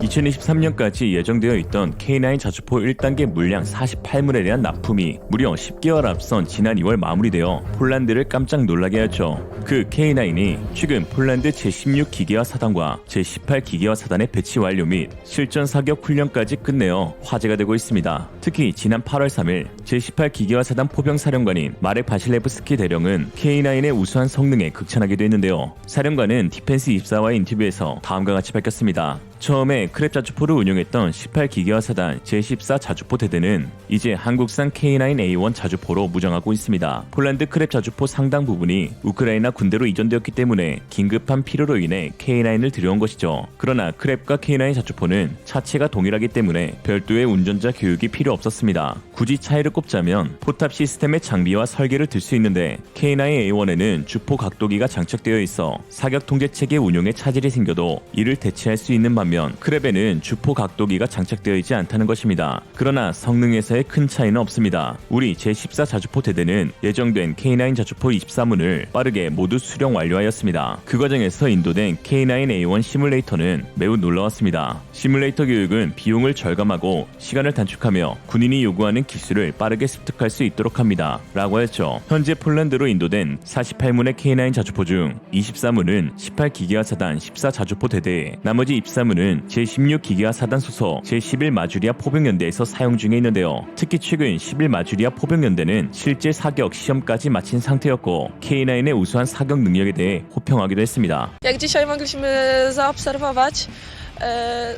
(2023년까지) 예정되어 있던 K9 자주포 1단계 물량 48문에 대한 납품이 무려 10개월 앞선 지난 2월 마무리되어 폴란드를 깜짝 놀라게 했죠. 그 K9이 최근 폴란드 제16기계화 사단과 제18기계화 사단의 배치 완료 및 실전 사격 훈련까지 끝내어 화제가 되고 있습니다. 특히 지난 8월 3일 제18기계화 사단 포병사령관인 마렉 바실레브스키 대령은 K9의 우수한 성능에 극찬하기도 했는데요. 사령관은 디펜스24와의 인터뷰에서 다음과 같이 밝혔습니다. 처음에 크랩 자주포를 운용했던 18기계화 사단 제14 자주포 대대는 이제 한국산 K9A1 자주포로 무장하고 있습니다. 폴란드 크랩 자주포 상당 부분이 우크라이나 군대로 이전되었기 때문에 긴급한 필요로 인해 K9을 들여온 것이죠. 그러나 크랩과 K9 자주포는 차체가 동일하기 때문에 별도의 운전자 교육이 필요 없었습니다. 굳이 차이를 꼽자면 포탑 시스템의 장비와 설계를 들 수 있는데 K9A1에는 주포 각도기가 장착되어 있어 사격 통제체계 운용에 차질이 생겨도 이를 대체할 수 있는 반면 크랩에는 주포 각도기가 장착되어 있지 않다는 것입니다. 그러나 성능에서의 큰 차이는 없습니다. 우리 제14 자주포 대대는 예정된 K9 자주포 24문을 빠르게 모두 수령 완료하였습니다. 그 과정에서 인도된 K9A1 시뮬레이터는 매우 놀라웠습니다. 시뮬레이터 교육은 비용을 절감하고 시간을 단축하며 군인이 요구하는 기술을 빠르게 습득할 수 있도록 합니다. 라고 했죠. 현재 폴란드로 인도된 48문의 K9 자주포 중 24문은 18기계화 사단 14 자주포 대대에 나머지 24문은 제16기계화 사단 소속 제11 마주리아 포병연대에서 사용 중에 있는데요. 특히 최근 11 마주리아 포병연대는 실제 사격 시험까지 마친 상태였고 K9의 우수한 사격 능력에 대해 호평하기도 했습니다. Jak dzisiaj mogliśmy zaobserwować,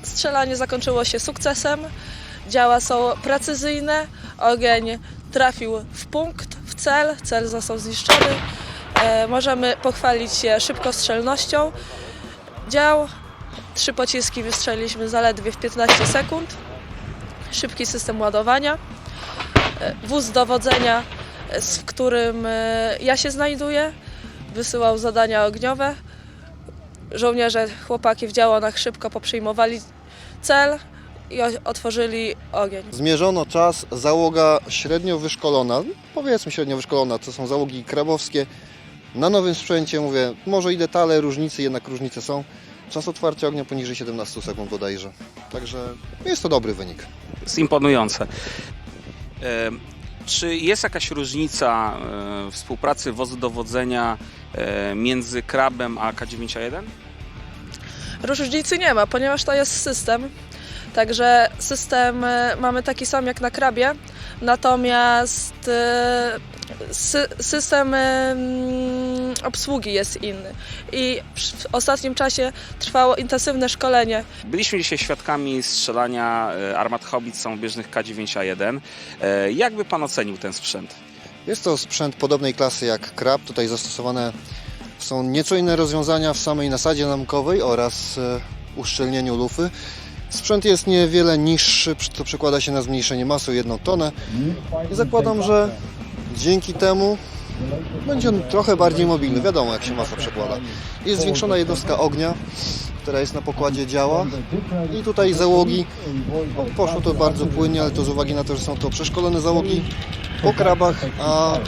strzelanie zakończyło się sukcesem, działa są precyzyjne, ogień trafił w punkt, w cel, cel został zniszczony. Możemy pochwalić się szybkostrzelnością dział. 3 pociski wystrzeliliśmy zaledwie w 15 sekund. Szybki system ładowania. Wóz dowodzenia, w którym ja się znajduję, wysyłał zadania ogniowe. Żołnierze, chłopaki w działonach szybko poprzyjmowali cel i otworzyli ogień. Zmierzono czas, załoga średnio wyszkolona, powiedzmy średnio wyszkolona, to są załogi krabowskie. Na nowym sprzęcie, mówię, może i detale, różnice, jednak różnice są. Czas otwarcia ognia poniżej 17 sekund bodajże. Także jest to dobry wynik. Jest imponujące. Czy jest jakaś różnica współpracy wozu dowodzenia między Krabem a K9A1? Różnicy nie ma, ponieważ to jest system. Także system mamy taki sam jak na Krabie, natomiast system obsługi jest inny. I w ostatnim czasie trwało intensywne szkolenie. Byliśmy dzisiaj świadkami strzelania armat haubic samobieżnych K9A1. Jak by pan ocenił ten sprzęt? Jest to sprzęt podobnej klasy jak Krab. Tutaj zastosowane są nieco inne rozwiązania w samej nasadzie namkowej oraz uszczelnieniu lufy. Sprzęt jest niewiele niższy, co przekłada się na zmniejszenie masy o 1 tonę. I zakładam, że dzięki temu będzie on trochę bardziej mobilny. Wiadomo, jak się masa przekłada. Jest zwiększona jednostka ognia, która jest na pokładzie działa. I tutaj załogi, poszło to bardzo płynnie, ale to z uwagi na to, że są to przeszkolone załogi po Krabach, a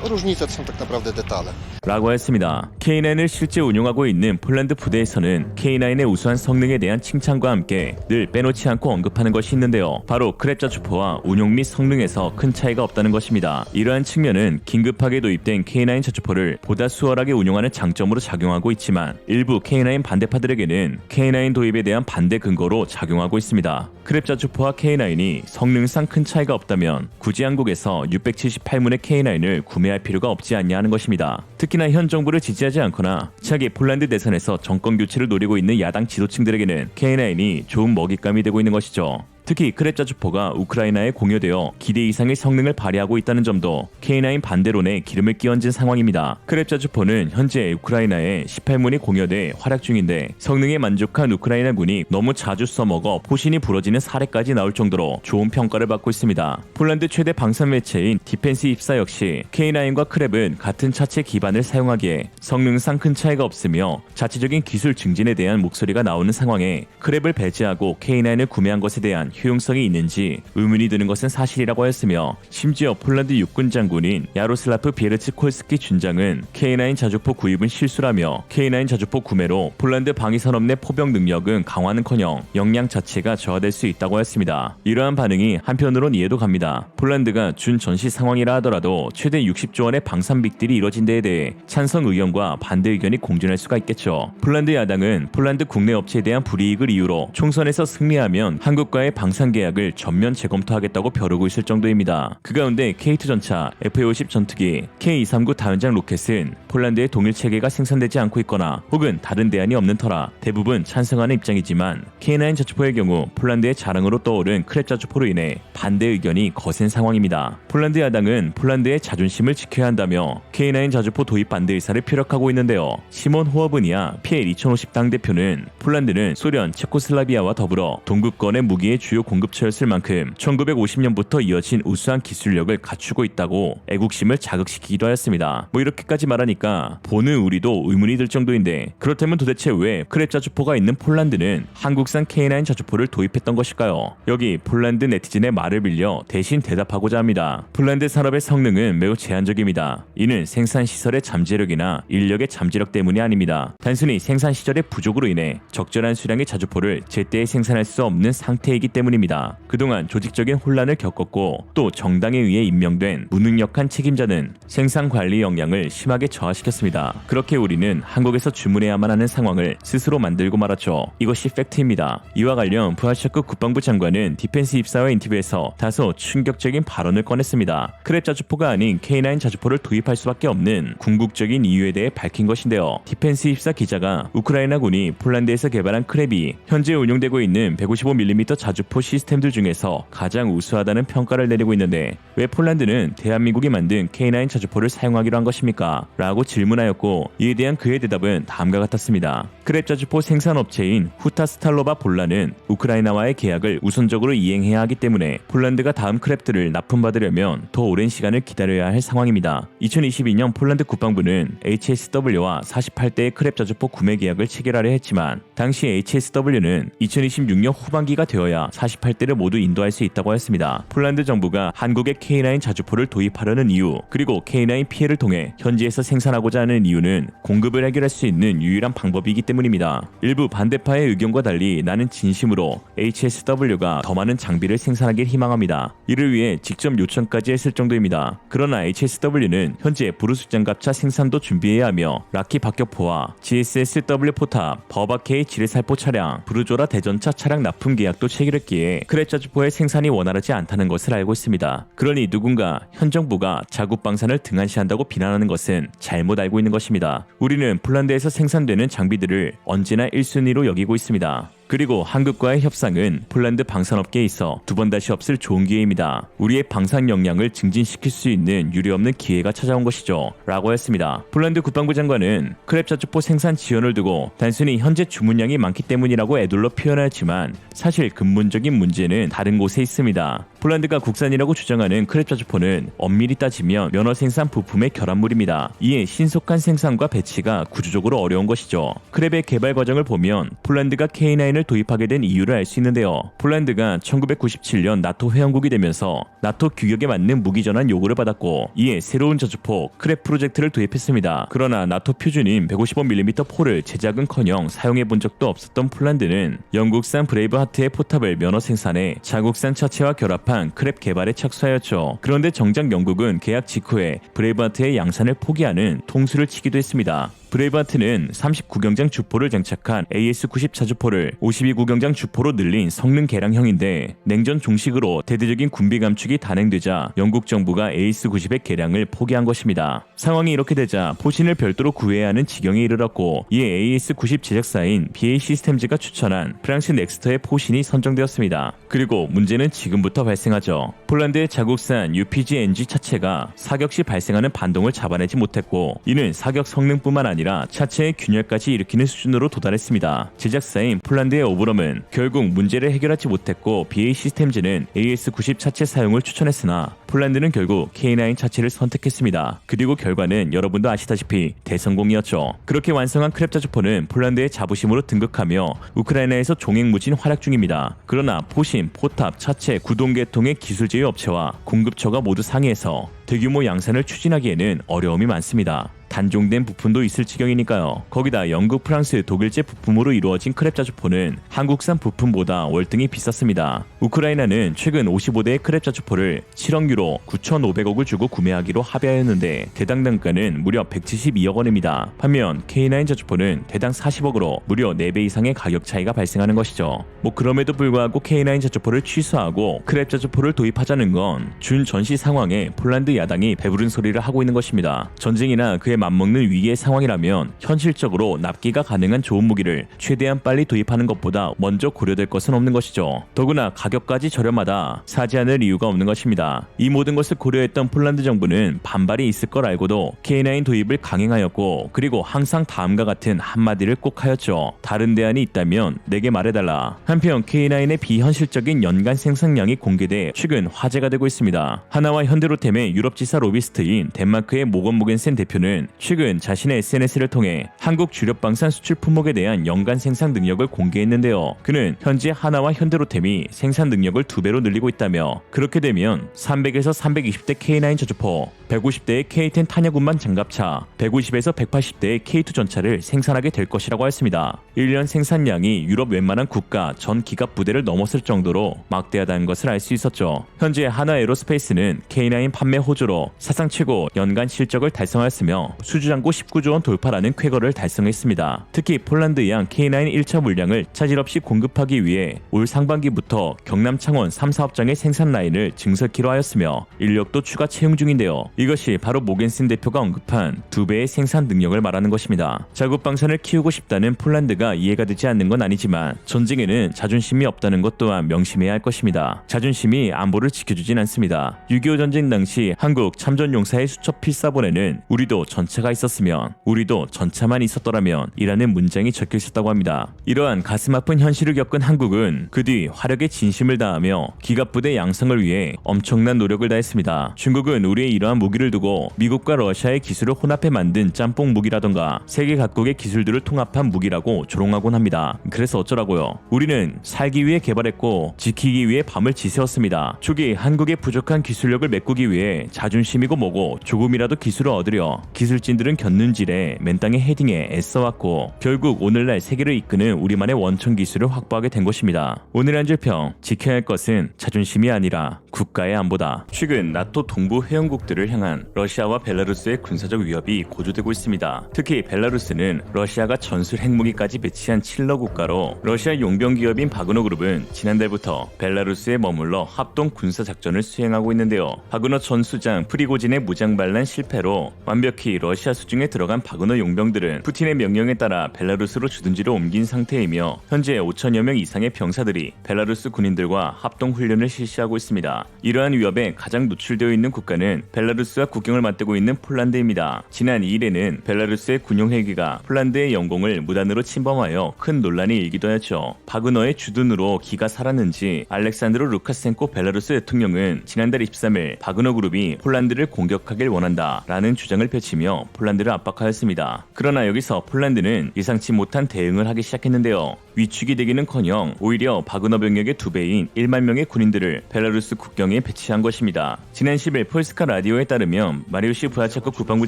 różnice to są tak naprawdę detale. 라고 했습니다. K9을 실제 운용하고 있는 폴란드 부대에서는 K9의 우수한 성능에 대한 칭찬과 함께 늘 빼놓지 않고 언급하는 것이 있는데요. 바로 크랩 자주포와 운용 및 성능에서 큰 차이가 없다는 것입니다. 이러한 측면은 긴급하게 도입된 K9 자주포를 보다 수월하게 운용하는 장점으로 작용하고 있지만 일부 K9 반대파들에게는 K9 도입에 대한 반대 근거로 작용하고 있습니다. 크랩 자주포와 K9이 성능상 큰 차이가 없다면 굳이 한국에서 678문의 K9을 구매할 필요가 없지 않냐 하는 것입니다. 특히나 현 정부를 지지하지 않거나 차기 폴란드 대선에서 정권 교체를 노리고 있는 야당 지도층들에게는 K9이 좋은 먹잇감이 되고 있는 것이죠. 특히 크랩 자주포가 우크라이나에 공여되어 기대 이상의 성능을 발휘하고 있다는 점도 K9 반대론에 기름을 끼얹은 상황입니다. 크랩 자주포는 현재 우크라이나에 18문이 공여돼 활약 중인데 성능에 만족한 우크라이나군이 너무 자주 써먹어 포신이 부러지는 사례까지 나올 정도로 좋은 평가를 받고 있습니다. 폴란드 최대 방산 매체인 디펜스24 역시 K9과 크랩은 같은 차체 기반을 사용하기에 성능상 큰 차이가 없으며 자체적인 기술 증진에 대한 목소리가 나오는 상황에 크랩을 배제하고 K9을 구매한 것에 대한 효용성이 있는지 의문이 드는 것은 사실이라고 했으며, 심지어 폴란드 육군 장군인 야로슬라프 비에르츠콜스키 준장은 K9 자주포 구입은 실수라며 K9 자주포 구매로 폴란드 방위산업 내 포병 능력은 강화는커녕 역량 자체가 저하될 수 있다고 했습니다. 이러한 반응이 한편으론 이해도 갑니다. 폴란드가 준 전시 상황이라 하더라도 최대 60조 원의 방산빅들이 이뤄진 데에 대해 찬성 의견과 반대 의견이 공존할 수가 있겠죠. 폴란드 야당은 폴란드 국내 업체에 대한 불이익을 이유로 총선에서 승리하면 한국과의 방산 계약을 전면 재검토하겠다고 벼르고 있을 정도입니다. 그 가운데 K2 전차, FA-50 전투기, K239 다연장 로켓은 폴란드의 동일 체계가 생산되지 않고 있거나 혹은 다른 대안이 없는 터라 대부분 찬성하는 입장이지만, K9 자주포의 경우 폴란드의 자랑으로 떠오른 크랩 자주포로 인해 반대 의견이 거센 상황입니다. 폴란드 야당은 폴란드의 자존심을 지켜야 한다며 K9 자주포 도입 반대 의사를 표력하고 있는데요. 시몬 호어브니아 PL 2050 당대표는 폴란드는 소련, 체코슬라비아와 더불어 동급권의 무기의 주요 공급처였을 만큼 1950년부터 이어진 우수한 기술력을 갖추고 있다고 애국심을 자극시키기도 하였습니다. 이렇게까지 말하니까 보는 우리도 의문이 들 정도인데, 그렇다면 도대체 왜 크랩 자주포가 있는 폴란드는 한국산 K9 자주포를 도입했던 것일까요? 여기 폴란드 네티즌의 말을 빌려 대신 대답하고자 합니다. 폴란드 산업의 성능은 매우 제한적입니다. 이는 생산 시설의 잠재력이나 인력의 잠재력 때문이 아닙니다. 단순히 생산 시절의 부족으로 인해 적절한 수량의 자주포를 제때에 생산할 수 없는 상태이기 때문입니다. 그동안 조직적인 혼란을 겪었고 또 정당에 의해 임명된 무능력한 책임자는 생산 관리 역량을 심하게 저하시켰습니다. 그렇게 우리는 한국에서 주문해야만 하는 상황을 스스로 만들고 말았죠. 이것이 팩트입니다. 이와 관련 부하샤크 국방부 장관은 디펜스 입사와 인터뷰에서 다소 충격적인 발언을 꺼냈습니다. 크랩 자주포가 아닌 K9 자주포를 도입할 수밖에 없는 궁극적인 이유에 대해 밝힌 것인데요. 디펜스 입사 기자가 우크라이나군이 폴란드에서 개발한 크랩이 현재 운용되고 있는 155mm 자주포 시스템들 중에서 가장 우수하다는 평가를 내리고 있는데 왜 폴란드는 대한민국이 만든 K9 자주포를 사용하기로 한 것입니까? 라고 질문하였고, 이에 대한 그의 대답은 다음과 같았습니다. 크랩 자주포 생산업체인 후타스탈로바 볼라는 우크라이나와의 계약을 우선적으로 이행해야 하기 때문에 폴란드가 다음 크랩들을 납품받으려면 더 오랜 시간을 기다려야 할 상황입니다. 2022년 폴란드 국방부는 HSW와 48대의 크랩 자주포 구매 계약을 체결하려 했지만, 당시 HSW는 2026년 후반기가 되어야 48대를 모두 인도할 수 있다고 했습니다. 폴란드 정부가 한국에 K9 자주포를 도입하려는 이유, 그리고 K9 피해를 통해 현지에서 생산하고자 하는 이유는 공급을 해결할 수 있는 유일한 방법이기 때문입니다. 일부 반대파의 의견과 달리 나는 진심으로 HSW가 더 많은 장비를 생산하길 희망합니다. 이를 위해 직접 요청까지 했을 정도입니다. 그러나 HSW는 현재 브루스 장갑차 생산도 준비해야 하며 라키 박격포와 GSSW 포탑, 버바K 지뢰살포 차량, 브루조라 대전차 차량 납품 계약도 체결했기에 크랩 자주포의 생산이 원활하지 않다는 것을 알고 있습니다. 그러니 누군가 현 정부가 자국 방산을 등한시한다고 비난하는 것은 잘못 알고 있는 것입니다. 우리는 폴란드에서 생산되는 장비들을 언제나 1순위로 여기고 있습니다. 그리고 한국과의 협상은 폴란드 방산업계에 있어 두 번 다시 없을 좋은 기회입니다. 우리의 방산 역량을 증진시킬 수 있는 유례없는 기회가 찾아온 것이죠. 라고 했습니다. 폴란드 국방부 장관은 크랩 자주포 생산 지연을 두고 단순히 현재 주문량이 많기 때문이라고 애둘러 표현하였지만, 사실 근본적인 문제는 다른 곳에 있습니다. 폴란드가 국산이라고 주장하는 크랩 자주포는 엄밀히 따지면 면허 생산 부품의 결합물입니다. 이에 신속한 생산과 배치가 구조적으로 어려운 것이죠. 크랩의 개발 과정을 보면 폴란드가 K9을 도입하게 된 이유를 알 수 있는데요. 폴란드가 1997년 나토 회원국이 되면서 나토 규격에 맞는 무기 전환 요구를 받았고, 이에 새로운 자주포 크랩 프로젝트를 도입했습니다. 그러나 나토 표준인 155mm 포를 제작은커녕 사용해 본 적도 없었던 폴란드는 영국산 브레이브하트의 포탑을 면허 생산해 자국산 차체와 결합한 크랩 개발에 착수하였죠. 그런데 정작 영국은 계약 직후에 브레이브하트의 양산을 포기하는 통수를 치기도 했습니다. 브레이브하트는 39경장 주포를 장착한 AS-90 자주포를 52구경장 주포로 늘린 성능 개량형인데, 냉전 종식으로 대대적인 군비 감축이 단행되자 영국 정부가 AS-90의 개량을 포기한 것입니다. 상황이 이렇게 되자 포신을 별도로 구해야 하는 지경에 이르렀고, 이에 AS-90 제작사인 BAE 시스템즈가 추천한 프랑스 넥스터의 포신이 선정되었습니다. 그리고 문제는 지금부터 발생하죠. 폴란드의 자국산 UPG NG 차체가 사격 시 발생하는 반동을 잡아내지 못했고, 이는 사격 성능뿐만 아니라 아니라 차체의 균열까지 일으키는 수준으로 도달했습니다. 제작사인 폴란드의 오브럼은 결국 문제를 해결하지 못했고 BA 시스템즈는 AS90 차체 사용을 추천했으나 폴란드는 결국 K9 차체를 선택했습니다. 그리고 결과는 여러분도 아시다시피 대성공이었죠. 그렇게 완성한 크랩 자주포는 폴란드의 자부심으로 등극하며 우크라이나에서 종횡무진 활약 중입니다. 그러나 포심, 포탑, 차체, 구동계통의 기술 제휴 업체와 공급처가 모두 상의해서 대규모 양산을 추진하기에는 어려움이 많습니다. 단종된 부품도 있을 지경이니까요. 거기다 영국, 프랑스, 독일제 부품으로 이루어진 크랩 자주포는 한국산 부품보다 월등히 비쌌습니다. 우크라이나는 최근 55대의 크랩 자주포를 7억 유로 9,500억을 주고 구매하기로 합의하였는데 대당 단가는 무려 172억 원입니다. 반면 K9 자주포는 대당 40억으로 무려 4배 이상의 가격 차이가 발생하는 것이죠. 그럼에도 불구하고 K9 자주포를 취소하고 크랩 자주포를 도입하자는 건 준 전시 상황에 폴란드 야당이 배부른 소리를 하고 있는 것입니다. 전쟁이나 그에 맞먹는 위기의 상황이라면 현실적으로 납기가 가능한 좋은 무기를 최대한 빨리 도입하는 것보다 먼저 고려될 것은 없는 것이죠. 더구나 가격까지 저렴하다 사지 않을 이유가 없는 것입니다. 이 모든 것을 고려했던 폴란드 정부는 반발이 있을 걸 알고도 K9 도입을 강행하였고 그리고 항상 다음과 같은 한마디를 꼭 하였죠. 다른 대안이 있다면 내게 말해달라. 한편 K9의 비현실적인 연간 생산량이 공개돼 최근 화제가 되고 있습니다. 하나와 현대로템의 유럽지사 로비스트인 덴마크의 모건 모겐센 대표는 최근 자신의 SNS를 통해 한국 주력 방산 수출 품목에 대한 연간 생산 능력을 공개했는데요. 그는 현재 하나와 현대로템이 생산 능력을 2배로 늘리고 있다며 그렇게 되면 300에서 320대 K9 저주포, 150대의 K10 탄약운반 장갑차, 150에서 180대의 K2 전차를 생산하게 될 것이라고 했습니다. 1년 생산량이 유럽 웬만한 국가 전 기갑 부대를 넘었을 정도로 막대하다는 것을 알 수 있었죠. 현재 하나 에어로스페이스는 K9 판매 호조로 사상 최고 연간 실적을 달성하였으며 수주잔고 19조 원 돌파라는 쾌거를 달성했습니다. 특히 폴란드양 K9 1차 물량을 차질 없이 공급하기 위해 올 상반기부터 경남 창원 3사업장의 생산 라인을 증설키로 하였으며 인력도 추가 채용 중인데요. 이것이 바로 모겐슨 대표가 언급한 2배의 생산 능력을 말하는 것입니다. 자국 방산을 키우고 싶다는 폴란드가 이해가 되지 않는 건 아니지만 전쟁에는 자존심이 없다는 것 또한 명심해야 할 것입니다. 자존심이 안보를 지켜주진 않습니다. 6.25 전쟁 당시 한국 참전용사의 수첩 필사본에는 우리도 전차가 있었으면 우리도 전차만 있었더라면 이라는 문장이 적혀 있었다고 합니다. 이러한 가슴 아픈 현실을 겪은 한국은 그 뒤 화력의 진심을 다하며 기갑부대 양성을 위해 엄청난 노력을 다했습니다. 중국은 우리의 이러한 무기를 두고 미국과 러시아의 기술을 혼합해 만든 짬뽕 무기라던가 세계 각국의 기술들을 통합한 무기라고 조롱하곤 합니다. 그래서 어쩌라고요? 우리는 살기 위해 개발했고 지키기 위해 밤을 지새웠습니다. 초기 한국의 부족한 기술력을 메꾸기 위해 자존심이고 뭐고 조금이라도 기술을 얻으려 기술진들은 곁눈질에 맨땅에 헤딩에 애써왔고 결국 오늘날 세계를 이끄는 우리만의 원천 기술을 확보하게 된 것입니다. 오늘의 한 줄 평, 지켜야 할 것은 자존심이 아니라 국가의 안보다. 최근 나토 동부 회원국들을 향한 러시아와 벨라루스의 군사적 위협이 고조되고 있습니다. 특히 벨라루스는 러시아가 전술 핵무기까지 배치한 칠러 국가로 러시아 용병 기업인 바그너 그룹은 지난달부터 벨라루스에 머물러 합동 군사 작전을 수행하고 있는데요. 바그너 전 수장 프리고진의 무장 반란 실패로 완벽히 러시아 수중에 들어간 바그너 용병들은 푸틴의 명령에 따라 벨라루스로 주둔지를 옮긴 상태이며 현재 5천여 명 이상의 병사들이 벨라루스 군인들과 합동 훈련을 실시하고 있습니다. 이러한 위협에 가장 노출되어 있는 국가는 벨라루스와 국경을 맞대고 있는 폴란드입니다. 지난 2일에는 벨라루스의 군용 헬기가 폴란드의 영공을 무단으로 침범하여 큰 논란이 일기도 했죠. 바그너의 주둔으로 기가 살았는지 알렉산드로 루카센코 벨라루스 대통령은 지난달 23일 바그너 그룹이 폴란드를 공격하길 원한다 라는 주장을 펼치며 폴란드를 압박하였습니다. 그러나 여기서 폴란드는 예상치 못한 대응을 하기 시작했는데요. 위축이 되기는커녕 오히려 바그너 병력의 2배인 1만 명의 군인들을 벨라루스 국경에 배치한 것입니다. 지난 10일 폴스카 라디오에 따르면 마리우시 브라차코 국방부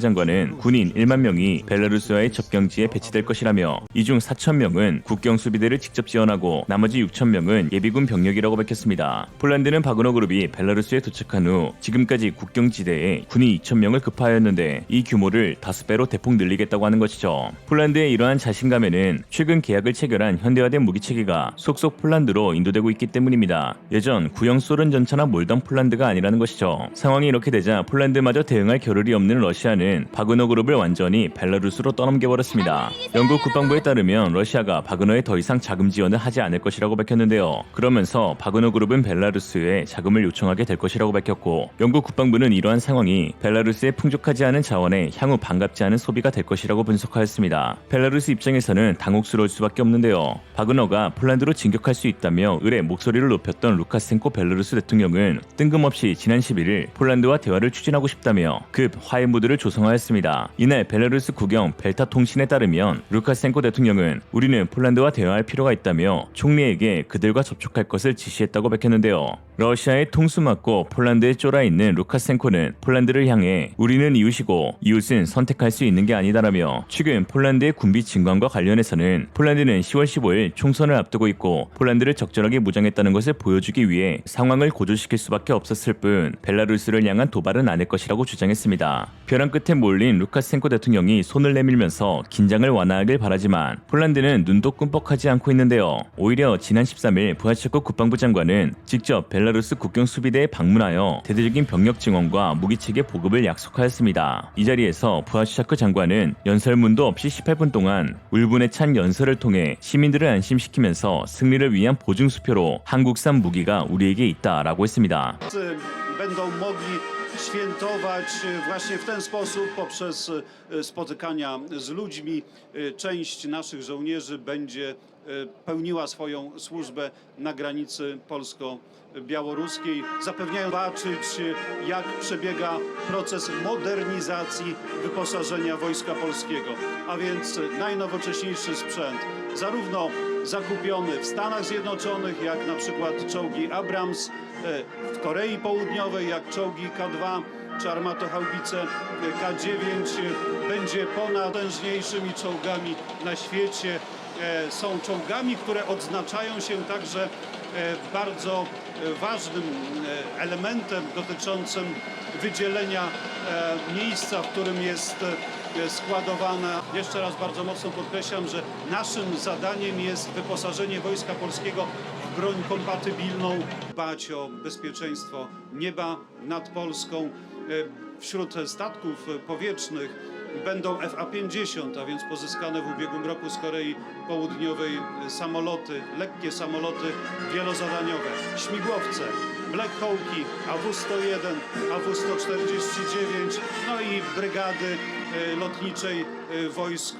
장관은 군인 1만 명이 벨라루스와의 접경지에 배치될 것이라며 이 중 4천 명은 국경 수비대를 직접 지원하고 나머지 6천 명은 예비군 병력이라고 밝혔습니다. 폴란드는 바그너 그룹이 벨라루스에 도착한 후 지금까지 국경지대에 군인 2천 명을 급파하였는데 이 규모를 5배로 대폭 늘리겠다고 하는 것이죠. 폴란드의 이러한 자신감에는 최근 계약을 체결한 현대화된 무기체계가 속속 폴란드로 인도되고 있기 때문입니다. 예전 구형 소련 전차나 몰던 폴란드가 아니라는 것이죠. 상황이 이렇게 되자 폴란드 폴란드마저 대응할 겨를이 없는 러시아는 바그너 그룹을 완전히 벨라루스로 떠넘겨버렸습니다. 영국 국방부에 따르면 러시아가 바그너에 더 이상 자금 지원을 하지 않을 것이라고 밝혔는데요. 그러면서 바그너 그룹은 벨라루스에 자금을 요청하게 될 것이라고 밝혔고, 영국 국방부는 이러한 상황이 벨라루스의 풍족하지 않은 자원에 향후 반갑지 않은 소비가 될 것이라고 분석하였습니다. 벨라루스 입장에서는 당혹스러울 수밖에 없는데요. 바그너가 폴란드로 진격할 수 있다며 을의 목소리를 높였던 루카센코 벨라루스 대통령은 뜬금없이 지난 11일 폴란드와 대화를 추진하고 싶다며 급 화해 무드를 조성하였습니다. 이날 벨라루스 국영 벨타 통신에 따르면 루카센코 대통령은 우리는 폴란드와 대화할 필요가 있다며 총리에게 그들과 접촉할 것을 지시했다고 밝혔는데요. 러시아의 통수 맞고 폴란드에 쫄아 있는 루카센코는 폴란드를 향해 우리는 이웃이고 이웃은 선택할 수 있는 게 아니다라며, 최근 폴란드의 군비 증강과 관련해서는 폴란드는 10월 15일 총선을 앞두고 있고 폴란드를 적절하게 무장했다는 것을 보여주기 위해 상황을 고조시킬 수밖에 없었을 뿐 벨라루스를 향한 도발은 아닐 것이라고 주장했습니다. 벼랑 끝에 몰린 루카센코 대통령이 손을 내밀면서 긴장을 완화하길 바라지만 폴란드는 눈도 끔뻑하지 않고 있는데요. 오히려 지난 13일 부하체코 국방부 장관은 직접 벨라루스 국경 수비대에 방문하여 대대적인 병력 증원과 무기체계 보급을 약속하였습니다. 이 자리에서 부하체코 장관은 연설문도 없이 18분 동안 울분에 찬 연설을 통해 시민들을 안심시키면서 승리를 위한 보증수표로 한국산 무기가 우리에게 있다라고 했습니다. Będą mogli świętować właśnie w ten sposób, poprzez spotykania z ludźmi. Część naszych żołnierzy będzie pełniła swoją służbę na granicy polsko-białoruskiej. Zapewniają zobaczyć, jak przebiega proces modernizacji wyposażenia Wojska Polskiego, a więc najnowocześniejszy sprzęt, zarówno zakupiony w Stanach Zjednoczonych, jak na przykład czołgi Abrams, w Korei Południowej, jak czołgi K2 czy armatohaubice K9, będzie ponadpotężniejszymi czołgami na świecie. Są czołgami, które odznaczają się także bardzo ważnym elementem dotyczącym wydzielenia miejsca, w którym jest składowana. Jeszcze raz bardzo mocno podkreślam, że naszym zadaniem jest wyposażenie Wojska Polskiego w broń kompatybilną, dbać o bezpieczeństwo nieba nad Polską. Wśród statków powietrznych będą FA-50, a więc pozyskane w ubiegłym roku z Korei Południowej samoloty, lekkie samoloty wielozadaniowe, śmigłowce, Black Hawki, AW-101, AW-149, no i brygady lotniczej wojsk,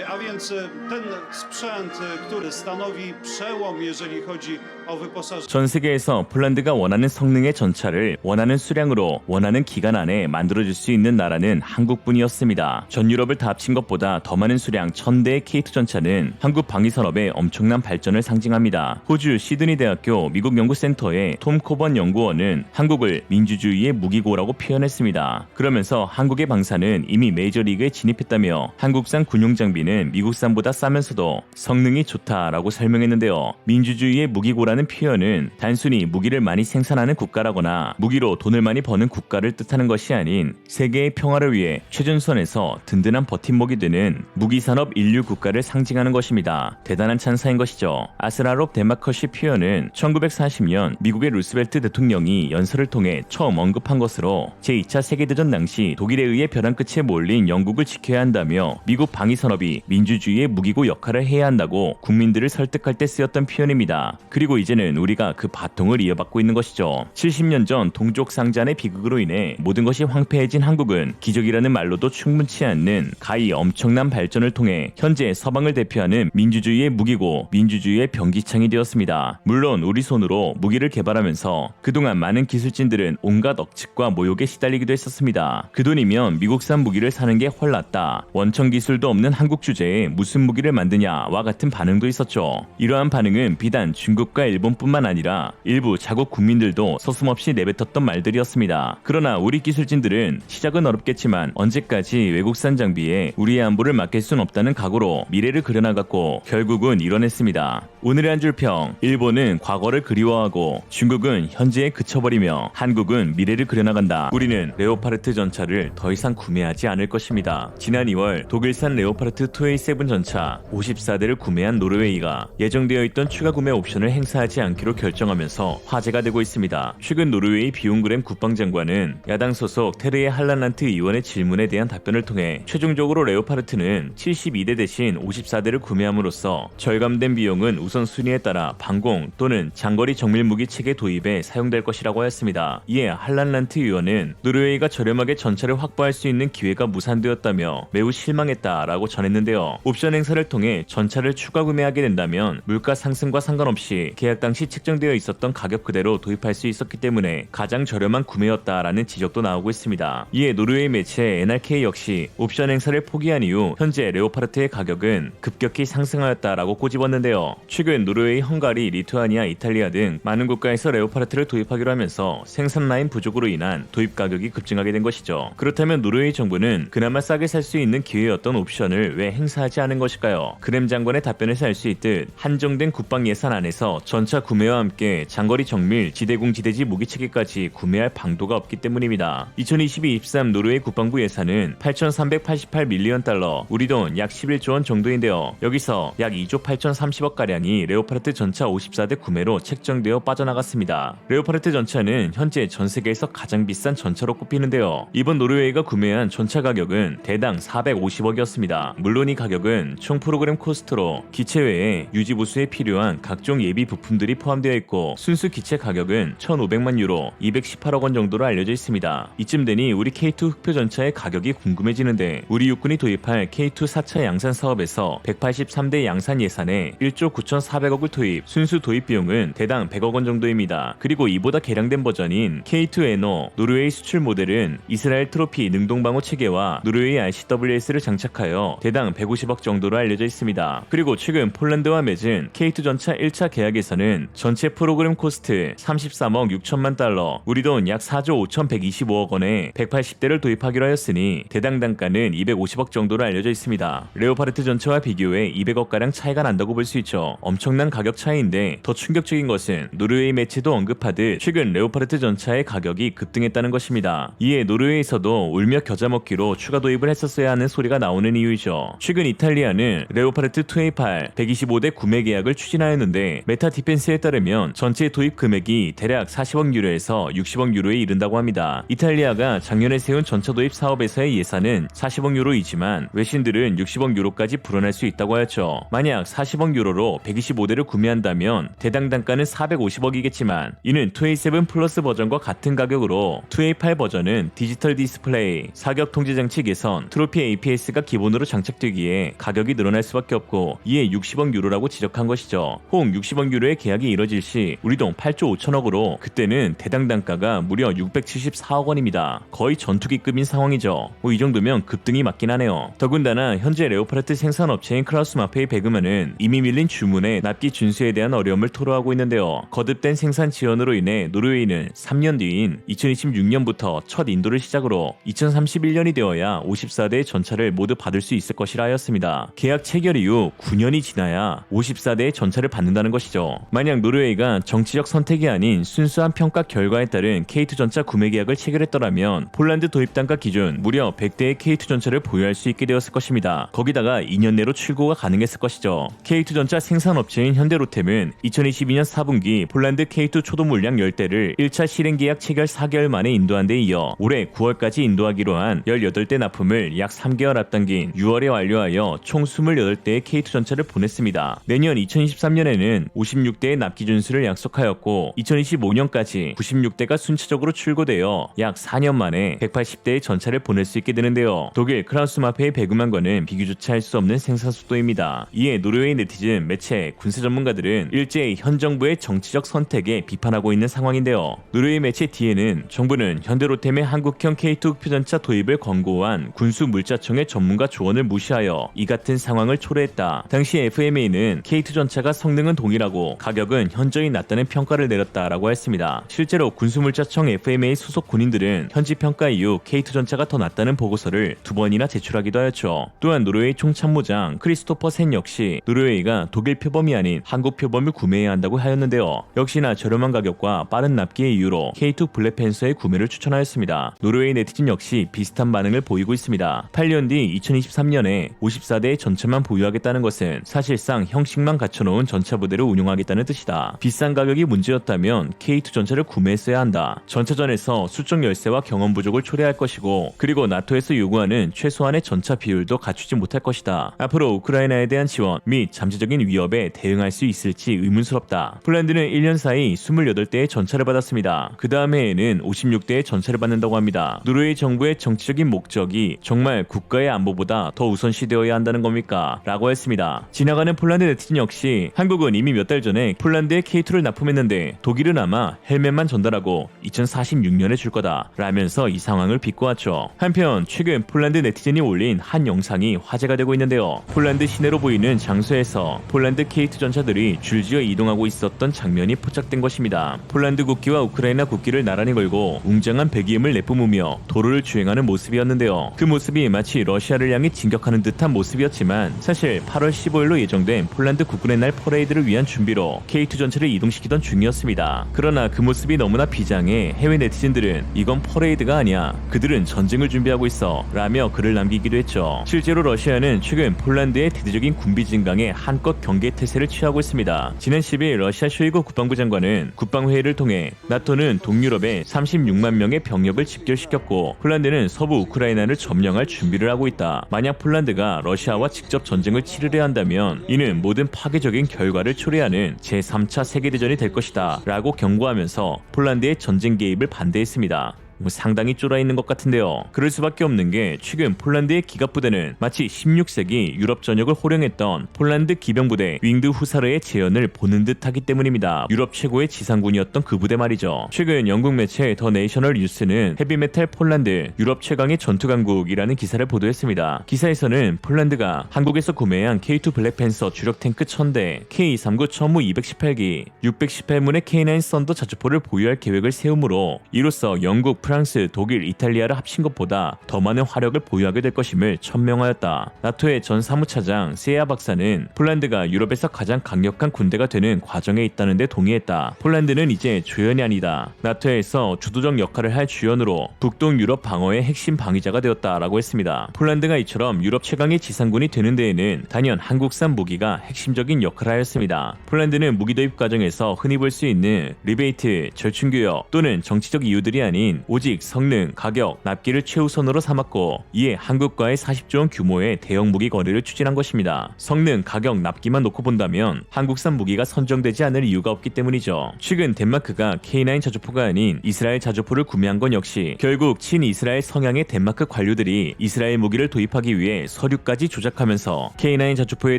a więc ten sprzęt, który stanowi przełom, jeżeli chodzi o wyposażenie. 전 세계에서 폴란드가 원하는 성능의 전차를 원하는 수량으로 원하는 기간 안에 만들어줄 수 있는 나라는 한국뿐이었습니다. 전 유럽을 다 합친 것보다 더 많은 수량 1000대의 K2 전차는 한국 방위산업의 엄청난 발전을 상징합니다. 호주 시드니 대학교 미국 연구센터의 톰 코번 연구원은 한국을 민주주의의 무기고라고 표현했습니다. 그러면서 한국의 방사는 이미 메이저리그에 진입했다며 한국산 군용 장비는 미국산보다 싸면서도 성능이 좋다라고 설명했는데요. 민주주의의 무기고라는 표현은 단순히 무기를 많이 생산하는 국가라거나 무기로 돈을 많이 버는 국가를 뜻하는 것이 아닌 세계의 평화를 위해 최전선에서 든든한 버팀목이 되는 무기산업 인류 국가를 상징하는 것입니다. 대단한 찬사인 것이죠. 아스라롭 데마커시 표현은 1940년 미국의 루스벨트 대통령이 연설을 통해 처음 언급한 것으로 제2차 세계대전 당시 독일에 의해 벼랑 끝에 몰린 영국을 지켜야 한다며 미국 방위산업이 민주주의의 무기고 역할을 해야 한다고 국민들을 설득할 때 쓰였던 표현입니다. 그리고 이제는 우리가 그 바통을 이어받고 있는 것이죠. 70년 전 동족 상잔의 비극으로 인해 모든 것이 황폐해진 한국은 기적이라는 말로도 충분치 않는 가히 엄청난 발전을 통해 현재 서방을 대표하는 민주주의의 무기고 민주주의의 병기창이 되었습니다. 물론 우리 손으로 무기를 개발하면서 그동안 많은 기술진들은 온갖 억측과 모욕에 시달리기도 했었습니다. 그 돈이면 미국산 무기를 사는 게 훨 낫다. 원천 기술도 없는 한국 주제에 무슨 무기를 만드냐와 같은 반응도 있었죠. 이러한 반응은 비단 중국과 일본뿐만 아니라 일부 자국 국민들도 서슴없이 내뱉었던 말들이었습니다. 그러나 우리 기술진들은 시작은 어렵겠지만 언제까지 외국산 장비에 우리의 안보를 맡길 순 없다는 각오로 미래를 그려나갔고 결국은 이뤄냈습니다. 오늘의 한 줄 평. 일본은 과거를 그리워하고 중국은 현재에 그쳐버리며 한국은 미래를 그려나간다. 우리는 레오파르트 전차를 더 이상 구매하지 않을 것입니다. 지난 2월 독일산 레오파르트 2A7 전차 54대를 구매한 노르웨이가 예정되어 있던 추가 구매 옵션을 행사하지 않기로 결정하면서 화제가 되고 있습니다. 최근 노르웨이 비용그램 국방장관은 야당 소속 테르에 할란란트 의원의 질문에 대한 답변을 통해 최종적으로 레오파르트는 72대 대신 54대를 구매함으로써 절감된 비용은 우선순위에 따라 방공 또는 장거리 정밀무기 체계 도입에 사용될 것이라고 하였습니다. 이에 할란란트 의원은 노르웨이가 저렴하게 전차를 확보할 수 있는 기회가 무산되었다며 매우 실망했다라고 전했는데요. 옵션 행사를 통해 전차를 추가 구매하게 된다면 물가 상승과 상관없이 계약 당시 책정되어 있었던 가격 그대로 도입할 수 있었기 때문에 가장 저렴한 구매였다라는 지적도 나오고 있습니다. 이에 노르웨이 매체 NRK 역시 옵션 행사를 포기한 이후 현재 레오파르트의 가격은 급격히 상승하였다라고 꼬집었는데요. 최근 노르웨이, 헝가리, 리투아니아, 이탈리아 등 많은 국가에서 레오파르트를 도입하기로 하면서 생산 라인 부족으로 인한 도입 가격이 급증하게 된 것이죠. 그렇다면 노르웨이 정부는 그나마 싸게 살 수 있는 기회였던 옵션을 왜 행사하지 않은 것일까요? 그램 장관의 답변에서 알 수 있듯 한정된 국방 예산 안에서 전차 구매와 함께 장거리 정밀, 지대공, 지대지 무기 체계까지 구매할 방도가 없기 때문입니다. 2022-23 노르웨이 국방부 예산은 8,388밀리언 달러, 우리 돈 약 11조 원 정도인데요. 여기서 약 2조 8,030억 가량이 레오파르트 전차 54대 구매로 책정되어 빠져나갔습니다. 레오파르트 전차는 현재 전 세계에서 가장 비싼 전차로 꼽히는데요. 이번 노르웨이가 구매한 전차 가격은 대당 450억이었습니다. 물론 이 가격은 총 프로그램 코스트로 기체 외에 유지 보수에 필요한 각종 예비 부품들이 포함되어 있고 순수 기체 가격은 1,500만 유로, 218억 원 정도로 알려져 있습니다. 이쯤 되니 우리 K2 흑표 전차의 가격이 궁금해지는데 우리 육군이 도입할 K2 4차 양산 사업에서 183대 양산 예산에 1조 9,400억을 투입, 순수 도입 비용은 대당 100억 원 정도입니다. 그리고 이보다 개량된 버전인 K2 에노 노르웨이 수출 모델은 이스라엘 트로피 능동방어 체계와 노르웨이 RCWS를 장착하여 대당 150억 정도로 알려져 있습니다. 그리고 최근 폴란드와 맺은 K2 전차 1차 계약에서는 전체 프로그램 코스트 33억 6천만 달러, 우리 돈 약 4조 5,125억 원에 180대를 도입하기로 하였으니 대당 단가는 250억 정도로 알려져 있습니다. 레오파르트 전차와 비교해 200억가량 차이가 난다고 볼 수 있죠. 엄청난 가격 차이인데 더 충격적인 것은 노르웨이 매체도 언급하듯 최근 레오파르트 전차의 가격이 급등했다는 것입니다. 이에 노르웨이에서도 울며 겨자 먹기로 추가 도입을 했었어야 하는 소리가 나오는 이유이죠. 최근 이탈리아는 레오파르트 2A8 125대 구매 계약을 추진하였는데 메타 디펜스에 따르면 전체 도입 금액이 대략 40억 유로에서 60억 유로에 이른다고 합니다. 이탈리아가 작년에 세운 전차 도입 사업에서의 예산은 40억 유로이지만 외신들은 60억 유로까지 불어날 수 있다고 하였죠. 만약 40억 유로로 125대를 구매한다면 대당 단가는 450억이겠지만 이는 2A7 플러스 버전과 같은 가격으로 2A8 버전은 디지털 디스플레이, 사격 통제 장치 개선, 트로피 APS가 기본으로 장착되기에 가격이 늘어날 수밖에 없고 이에 60억 유로라고 지적한 것이죠. 혹 60억 유로의 계약이 이뤄질 시 우리 돈 8조 5천억으로 그때는 대당 단가가 무려 674억 원입니다. 거의 전투기급인 상황이죠. 이 정도면 급등이 맞긴 하네요. 더군다나 현재 레오파르트 생산업체인 크라우스 마페이 베그만은 이미 밀린 주문에 납기 준수에 대한 어려움을 토로하고 있는데요. 거듭된 생산 지연으로 인해 노르웨이는 3년 뒤인 2026년부터 첫 인도를 시작으로 2031년이 되어야 54대의 전차를 모두 받을 수 있을 것이라 하였습니다. 계약 체결 이후 9년이 지나야 54대의 전차를 받는다는 것이죠. 만약 노르웨이가 정치적 선택이 아닌 순수한 평가 결과에 따른 K2 전차 구매 계약을 체결했더라면 폴란드 도입 단가 기준 무려 100대의 K2 전차를 보유할 수 있게 되었을 것입니다. 거기다가 2년 내로 출고가 가능했을 것이죠. K2 전차 생산업체인 현대로템은 2022년 4분기 폴란드 K2 초도 물량 10대를 1차 실행 계약 체결 4개월 만에 인도한 데 이어 올해 9월까지 인도하기로 한 18대 납품을 약 3개월 앞당긴 6월에 완료하여 총 28대의 K2 전차를 보냈습니다. 내년 2023년에는 56대의 납기 준수를 약속하였고 2025년까지 96대가 순차적으로 출고되어 약 4년 만에 180대의 전차를 보낼 수 있게 되는데요. 독일 크라우스 마페의 배구만과는 비교조차 할 수 없는 생산 속도입니다. 이에 노르웨이 네티즌, 매체, 군사 전문가들은 일제히 현 정부의 정치적 선택에 비판하고 있는 상황인데요. 노르웨이 매체 D에는 정부는 현대로템의 한국형 K2 흑표전차 도입을 권고한 군수물자청의 전문가 조언을 무시하여 이 같은 상황을 초래했다. 당시 FMA는 K2 전차가 성능은 동일하고 가격은 현저히 낮다는 평가를 내렸다라고 했습니다. 실제로 군수물자청 FMA 소속 군인들은 현지 평가 이후 K2 전차가 더 낫다는 보고서를 2번이나 제출하기도 하였죠. 또한 노르웨이 총참모장 크리스토퍼 센 역시 노르웨이가 독일 표 표범이 아닌 한국 표범을 구매해야 한다고 하였는데요. 역시나 저렴한 가격과 빠른 납기의 이유로 K2 블랙팬서의 구매를 추천하였습니다. 노르웨이 네티즌 역시 비슷한 반응을 보이고 있습니다. 8년 뒤 2023년에 54대의 전차만 보유하겠다는 것은 사실상 형식만 갖춰놓은 전차 부대를 운용하겠다는 뜻이다. 비싼 가격이 문제였다면 K2 전차를 구매했어야 한다. 전차전에서 수적 열세와 경험 부족을 초래할 것이고, 그리고 나토에서 요구하는 최소한의 전차 비율도 갖추지 못할 것이다. 앞으로 우크라이나에 대한 지원 및 잠재적인 위협에 대응할 수 있을지 의문스럽다. 폴란드는 1년 사이 28대의 전차를 받았습니다. 그 다음 해에는 56대의 전차를 받는다고 합니다. 노르웨이 정부의 정치적인 목적이 정말 국가의 안보보다 더 우선시되어야 한다는 겁니까? 라고 했습니다. 지나가는 폴란드 네티즌 역시 한국은 이미 몇 달 전에 폴란드에 K2를 납품했는데 독일은 아마 헬멧만 전달하고 2046년에 줄 거다 라면서 이 상황을 비꼬았죠. 한편 최근 폴란드 네티즌이 올린 한 영상이 화제가 되고 있는데요. 폴란드 시내로 보이는 장소에서 폴란드 K2 전차들이 줄지어 이동하고 있었던 장면이 포착된 것입니다. 폴란드 국기와 우크라이나 국기를 나란히 걸고 웅장한 배기음을 내뿜으며 도로를 주행하는 모습이었는데요. 그 모습이 마치 러시아를 향해 진격하는 듯한 모습이었지만 사실 8월 15일로 예정된 폴란드 국군의 날 퍼레이드를 위한 준비로 K2 전차를 이동시키던 중이었습니다. 그러나 그 모습이 너무나 비장해 해외 네티즌들은 이건 퍼레이드가 아니야, 그들은 전쟁을 준비하고 있어 라며 글을 남기기도 했죠. 실제로 러시아는 최근 폴란드의 대대적인 군비 증강에 한껏 경계 태세를 취하고 있습니다. 지난 10일 러시아 쇼이구 국방부 장관은 국방회의를 통해 나토는 동유럽에 36만 명의 병력을 집결시켰고 폴란드는 서부 우크라이나를 점령할 준비를 하고 있다. 만약 폴란드가 러시아와 직접 전쟁을 치르려 한다면 이는 모든 파괴적인 결과를 초래하는 제3차 세계대전이 될 것이다 라고 경고하면서 폴란드의 전쟁 개입을 반대했습니다. 상당히 쫄아있는 것 같은데요. 그럴 수밖에 없는 게 최근 폴란드의 기갑부대는 마치 16세기 유럽 전역을 호령했던 폴란드 기병부대 윙드 후사르의 재현을 보는 듯하기 때문입니다. 유럽 최고의 지상군이었던 그 부대 말이죠. 최근 영국 매체 더 네이셔널 뉴스는 헤비메탈 폴란드 유럽 최강의 전투강국이라는 기사를 보도했습니다. 기사에서는 폴란드가 한국에서 구매한 K2 블랙팬서 주력 탱크 1000대, K239 천무 218기, 618문의 K9 썬더 자주포를 보유할 계획을 세우므로 이로써 영국, 프랑스, 독일, 이탈리아를 합친 것보다 더 많은 화력을 보유하게 될 것임을 천명하였다. 나토의 전 사무차장 세야 박사는 폴란드가 유럽에서 가장 강력한 군대가 되는 과정에 있다는 데 동의했다. 폴란드는 이제 조연이 아니다. 나토에서 주도적 역할을 할 주연으로 북동 유럽 방어의 핵심 방위자가 되었다라고 했습니다. 폴란드가 이처럼 유럽 최강의 지상군이 되는 데에는 단연 한국산 무기가 핵심적인 역할을 하였습니다. 폴란드는 무기 도입 과정에서 흔히 볼 수 있는 리베이트, 절충교역 또는 정치적 이유들이 아닌 오직 성능, 가격, 납기를 최우선으로 삼았고 이에 한국과의 40조 원 규모의 대형 무기 거래를 추진한 것입니다. 성능, 가격, 납기만 놓고 본다면 한국산 무기가 선정되지 않을 이유가 없기 때문이죠. 최근 덴마크가 K9 자주포가 아닌 이스라엘 자주포를 구매한 건 역시 결국 친이스라엘 성향의 덴마크 관료들이 이스라엘 무기를 도입하기 위해 서류까지 조작하면서 K9 자주포에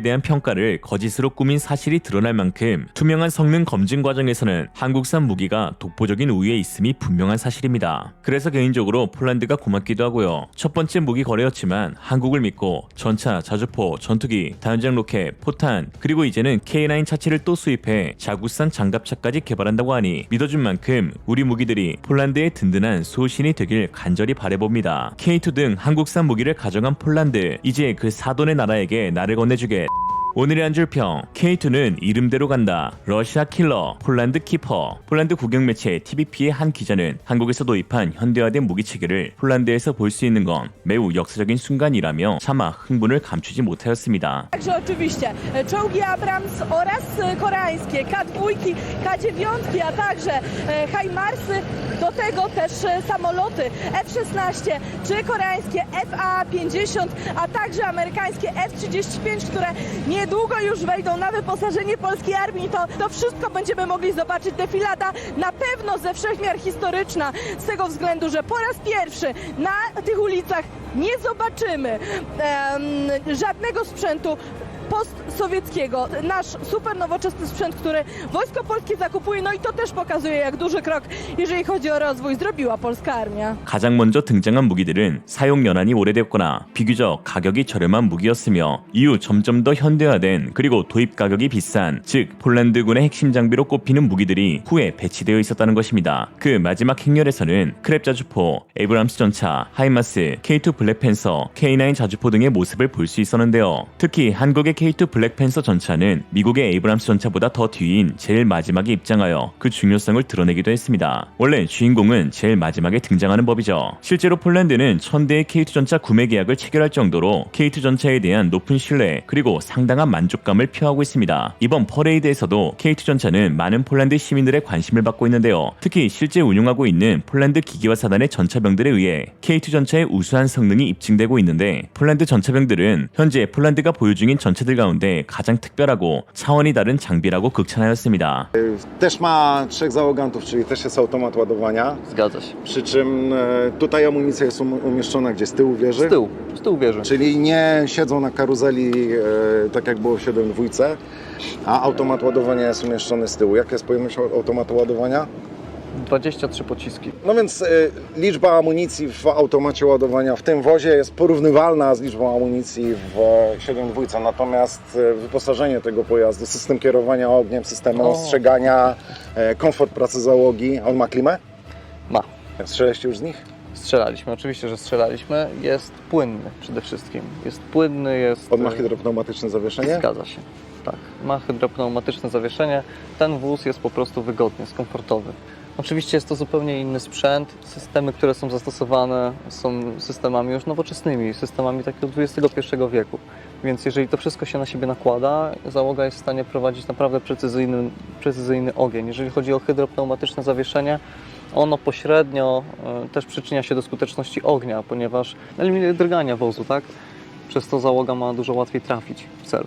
대한 평가를 거짓으로 꾸민 사실이 드러날 만큼 투명한 성능 검증 과정에서는 한국산 무기가 독보적인 우위에 있음이 분명한 사실입니다. 그래서 개인적으로 폴란드가 고맙기도 하고요. 첫 번째 무기 거래였지만 한국을 믿고 전차, 자주포, 전투기, 다연장 로켓, 포탄, 그리고 이제는 K9 차체를 또 수입해 자국산 장갑차까지 개발한다고 하니 믿어준 만큼 우리 무기들이 폴란드의 든든한 소신이 되길 간절히 바라봅니다. K2 등 한국산 무기를 가져간 폴란드, 이제 그 사돈의 나라에게 나를 건네주게. 오늘의 한 줄 평, K2는 이름대로 간다. 러시아 킬러, 폴란드 키퍼. 폴란드 국영 매체 TVP의 한 기자는 한국에서 도입한 현대화된 무기 체계를 폴란드에서 볼 수 있는 건 매우 역사적인 순간이라며 차마 흥분을 감추지 못하였습니다. Także oczywiście czołgi Abrams oraz koreańskie K2, K9, a także HIMARSy, do tego też samoloty F-16 czy koreańskie FA-50, a także amerykańskie F-35, które niedługo już wejdą na wyposażenie polskiej armii. To wszystko będziemy mogli zobaczyć. Defilada na pewno ze wszechmiar historyczna z tego względu, że po raz pierwszy na tych ulicach nie zobaczymy żadnego sprzętu postsowieckiego. Nasz super nowoczesny sprzęt, który Wojsko Polskie zakupuje, no i to też pokazuje, jak duży krok, jeżeli chodzi o rozwój, zrobiła polska armia. 가장 먼저 등장한 무기들은 사용 연한이 오래됐거나 비교적 가격이 저렴한 무기였으며 이후 점점 더 현대화된 그리고 도입 가격이 비싼, 즉 폴란드군의 핵심 장비로 꼽히는 무기들이 후에 배치되어 있었다는 것입니다. 그 마지막 행렬에서는 크랩 자주포, 에이브람스 전차, 하이마스, K2 블랙팬서, K9 자주포 등의 모습을 볼 수 있었는데요. 특히 한국의 K2 블랙팬서 전차는 미국의 에이브람스 전차보다 더 뒤인 제일 마지막에 입장하여 그 중요성을 드러내기도 했습니다. 원래 주인공은 제일 마지막에 등장하는 법이죠. 실제로 폴란드는 1000대의 K2 전차 구매 계약을 체결할 정도로 K2 전차에 대한 높은 신뢰 그리고 상당한 만족감을 표하고 있습니다. 이번 퍼레이드에서도 K2 전차는 많은 폴란드 시민들의 관심을 받고 있는데요. 특히 실제 운용하고 있는 폴란드 기계화 사단의 전차병들에 의해 K2 전차의 우수한 성능이 입증되고 있는데, 폴란드 전차병들은 현재 폴란드가 보유 중인 전차들 가운데 가장 특별하고 차원이 다른 장비라고 극찬하였습니다. Też ma 3 załogantów, czyli też jest automat ładowania. Zgadza się. Przy czym tutaj amunicja jest umieszczona gdzie? Z tyłu wieży? Z tyłu wieży. Czyli nie siedzą na karuzeli tak jak było w 7.2, a automat ładowania jest umieszczony z tyłu. Jaka jest pojemność automatu ładowania? 23 pociski. No więc liczba amunicji w automacie ładowania w tym wozie jest porównywalna z liczbą amunicji w 7.2, natomiast wyposażenie tego pojazdu, system kierowania ogniem, system ostrzegania, komfort pracy załogi, on ma klimę? Ma. Strzelaliście już z nich? Strzelaliśmy, oczywiście, że strzelaliśmy. Jest płynny przede wszystkim. Jest płynny, jest... On ma hydropneumatyczne zawieszenie? Zgadza się. Tak, ma hydropneumatyczne zawieszenie. Ten wóz jest po prostu wygodny, jest komfortowy. Oczywiście jest to zupełnie inny sprzęt. Systemy, które są zastosowane, są systemami już nowoczesnymi, systemami takiego XXI wieku. Więc jeżeli to wszystko się na siebie nakłada, załoga jest w stanie prowadzić naprawdę precyzyjny ogień. Jeżeli chodzi o hydropneumatyczne zawieszenie, ono pośrednio też przyczynia się do skuteczności ognia, ponieważ eliminuje drgania wozu, tak? Przez to załoga ma dużo łatwiej trafić w cel.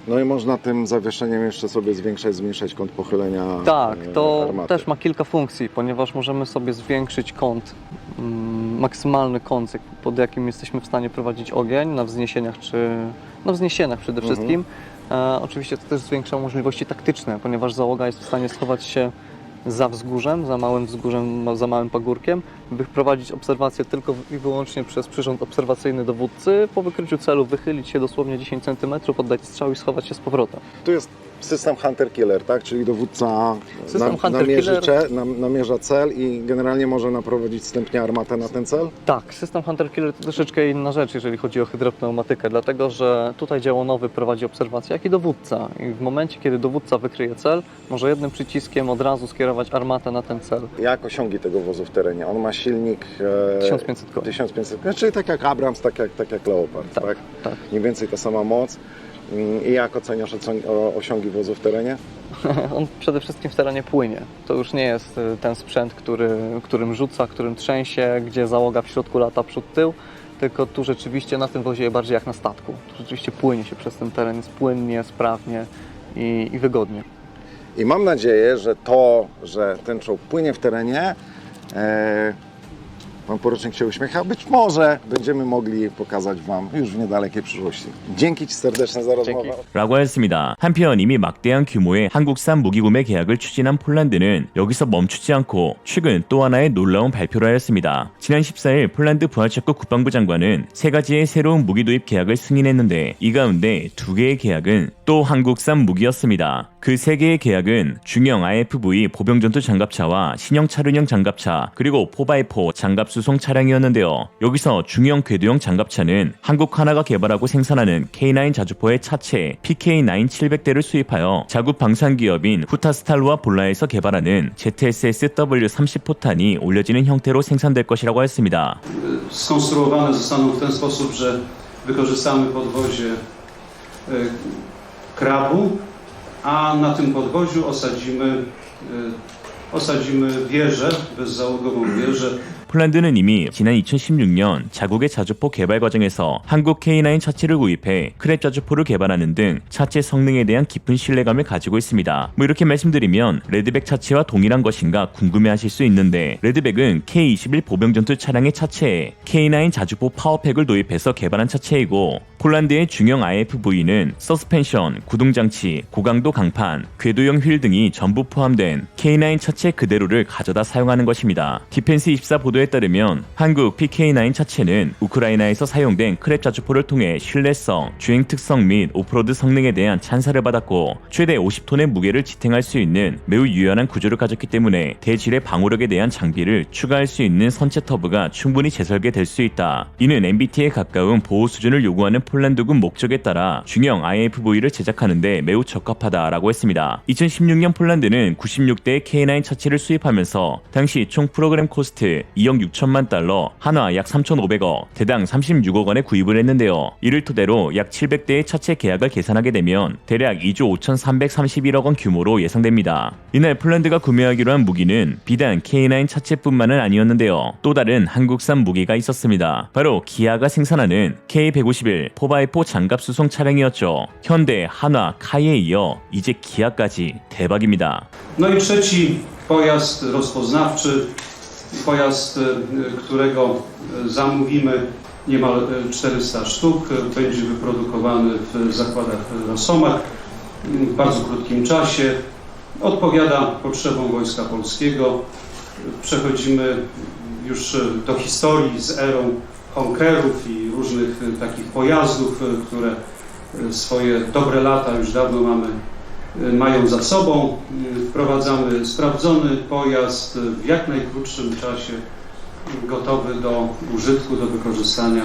No i można tym zawieszeniem jeszcze sobie zwiększać, zmniejszać kąt pochylenia Tak, to armaty. też ma kilka funkcji, ponieważ możemy sobie zwiększyć kąt, maksymalny kąt, pod jakim jesteśmy w stanie prowadzić ogień na wzniesieniach czy na wzniesieniach przede wszystkim. Oczywiście to też zwiększa możliwości taktyczne, ponieważ załoga jest w stanie schować się za wzgórzem, za małym pagórkiem, by prowadzić obserwację tylko i wyłącznie przez przyrząd obserwacyjny dowódcy, po wykryciu celu wychylić się dosłownie 10 cm, oddać strzał i schować się z powrotem. Tu jest system Hunter-Killer, tak? Czyli dowódca Hunter-Killer. namierza cel i generalnie może naprowadzić wstępnie armatę na ten cel? Tak, system Hunter-Killer to troszeczkę inna rzecz, jeżeli chodzi o hydropneumatykę, dlatego że tutaj działonowy prowadzi obserwację, jak i dowódca. I w momencie, kiedy dowódca wykryje cel, może jednym przyciskiem od razu skierować armatę na ten cel. Jak osiągi tego wozu w terenie? On ma silnik 1500 koni. 1500 koni, czyli tak jak Abrams, tak jak Leopard, tak? Tak. Mniej więcej ta sama moc. I jak oceniasz osiągi wozu w terenie? On przede wszystkim w terenie płynie. To już nie jest ten sprzęt, którym rzuca, którym trzęsie, gdzie załoga w środku lata przód-tył, tylko tu rzeczywiście na tym wozie bardziej jak na statku. Tu rzeczywiście płynie się przez ten teren, jest płynnie, sprawnie i wygodnie. I mam nadzieję, że to, że ten czołg płynie w terenie, pan porucznik się uśmiecha, być może będziemy mogli pokazać Wam już w niedalekiej przyszłości. Dzięki Ci serdecznie za rozmowę. 라고 하였습니다. 한편 이미 막대한 규모의 한국산 무기 구매 계약을 추진한 폴란드는 여기서 멈추지 않고 최근 또 하나의 놀라운 발표를 하였습니다. 지난 14일 폴란드 부하체코 국방부 장관은 3가지의 새로운 무기 도입 계약을 승인했는데 이 가운데 2개의 계약은 또 한국산 무기였습니다. 그 3개의 계약은 중형 IFV 보병전투 장갑차와 신형 차륜형 장갑차 그리고 4x4 장갑 수송 차량이었는데요. 여기서 중형 궤도형 장갑차는 한국 하나가 개발하고 생산하는 K9 자주포의 차체 PK9 700대를 수입하여 자국 방산기업인 후타스탈루와 볼라에서 개발하는 ZSS-W30 포탄이 올려지는 형태로 생산될 것이라고 했습니다. Skonstruowane zostaną w ten sposób, że wykorzystamy podwozie krabu, a na tym podwoziu osadzimy wieżę, bezzałogową wieżę. 폴란드는 이미 지난 2016년 자국의 자주포 개발 과정에서 한국 K9 차체를 구입해 크랩 자주포를 개발하는 등 차체 성능에 대한 깊은 신뢰감을 가지고 있습니다. 이렇게 말씀드리면 레드백 차체와 동일한 것인가 궁금해하실 수 있는데, 레드백은 K21 보병전투 차량의 차체에 K9 자주포 파워팩을 도입해서 개발한 차체이고, 폴란드의 중형 IFV는 서스펜션, 구동장치, 고강도 강판, 궤도형 휠 등이 전부 포함된 K9 차체 그대로를 가져다 사용하는 것입니다. 디펜스24 보도에 따르면 한국 PK9 차체는 우크라이나에서 사용된 크랩 자주포를 통해 신뢰성, 주행 특성 및 오프로드 성능에 대한 찬사를 받았고, 최대 50톤의 무게를 지탱할 수 있는 매우 유연한 구조를 가졌기 때문에 대지뢰 방어력에 대한 장비를 추가할 수 있는 선체 터브가 충분히 재설계될 수 있다. 이는 MBT에 가까운 보호 수준을 요구하는 폴란드군 목적에 따라 중형 IFV를 제작하는데 매우 적합하다라고 했습니다. 2016년 폴란드는 96대의 K9 차체를 수입하면서 당시 총 프로그램 코스트 2억 6천만 달러, 한화 약 3,500억, 대당 36억 원에 구입을 했는데요. 이를 토대로 약 700대의 차체 계약을 계산하게 되면 대략 2조 5,331억 원 규모로 예상됩니다. 이날 폴란드가 구매하기로 한 무기는 비단 K9 차체뿐만은 아니었는데요. 또 다른 한국산 무기가 있었습니다. 바로 기아가 생산하는 K151 4x4 장갑 수송 차량이었죠. 현대, 한화, 카이에 이어 이제 기아까지 대박입니다. No i trzeci pojazd rozpoznawczy, pojazd, którego zamówimy niemal 400 sztuk, będzie wyprodukowany w zakładach Rosomach w bardzo krótkim czasie. Odpowiada potrzebom Wojska Polskiego. Przechodzimy już do historii z erą Honkerów i różnych takich pojazdów, które swoje dobre lata już dawno mają za sobą. Wprowadzamy sprawdzony pojazd w jak najkrótszym czasie, gotowy do użytku, do wykorzystania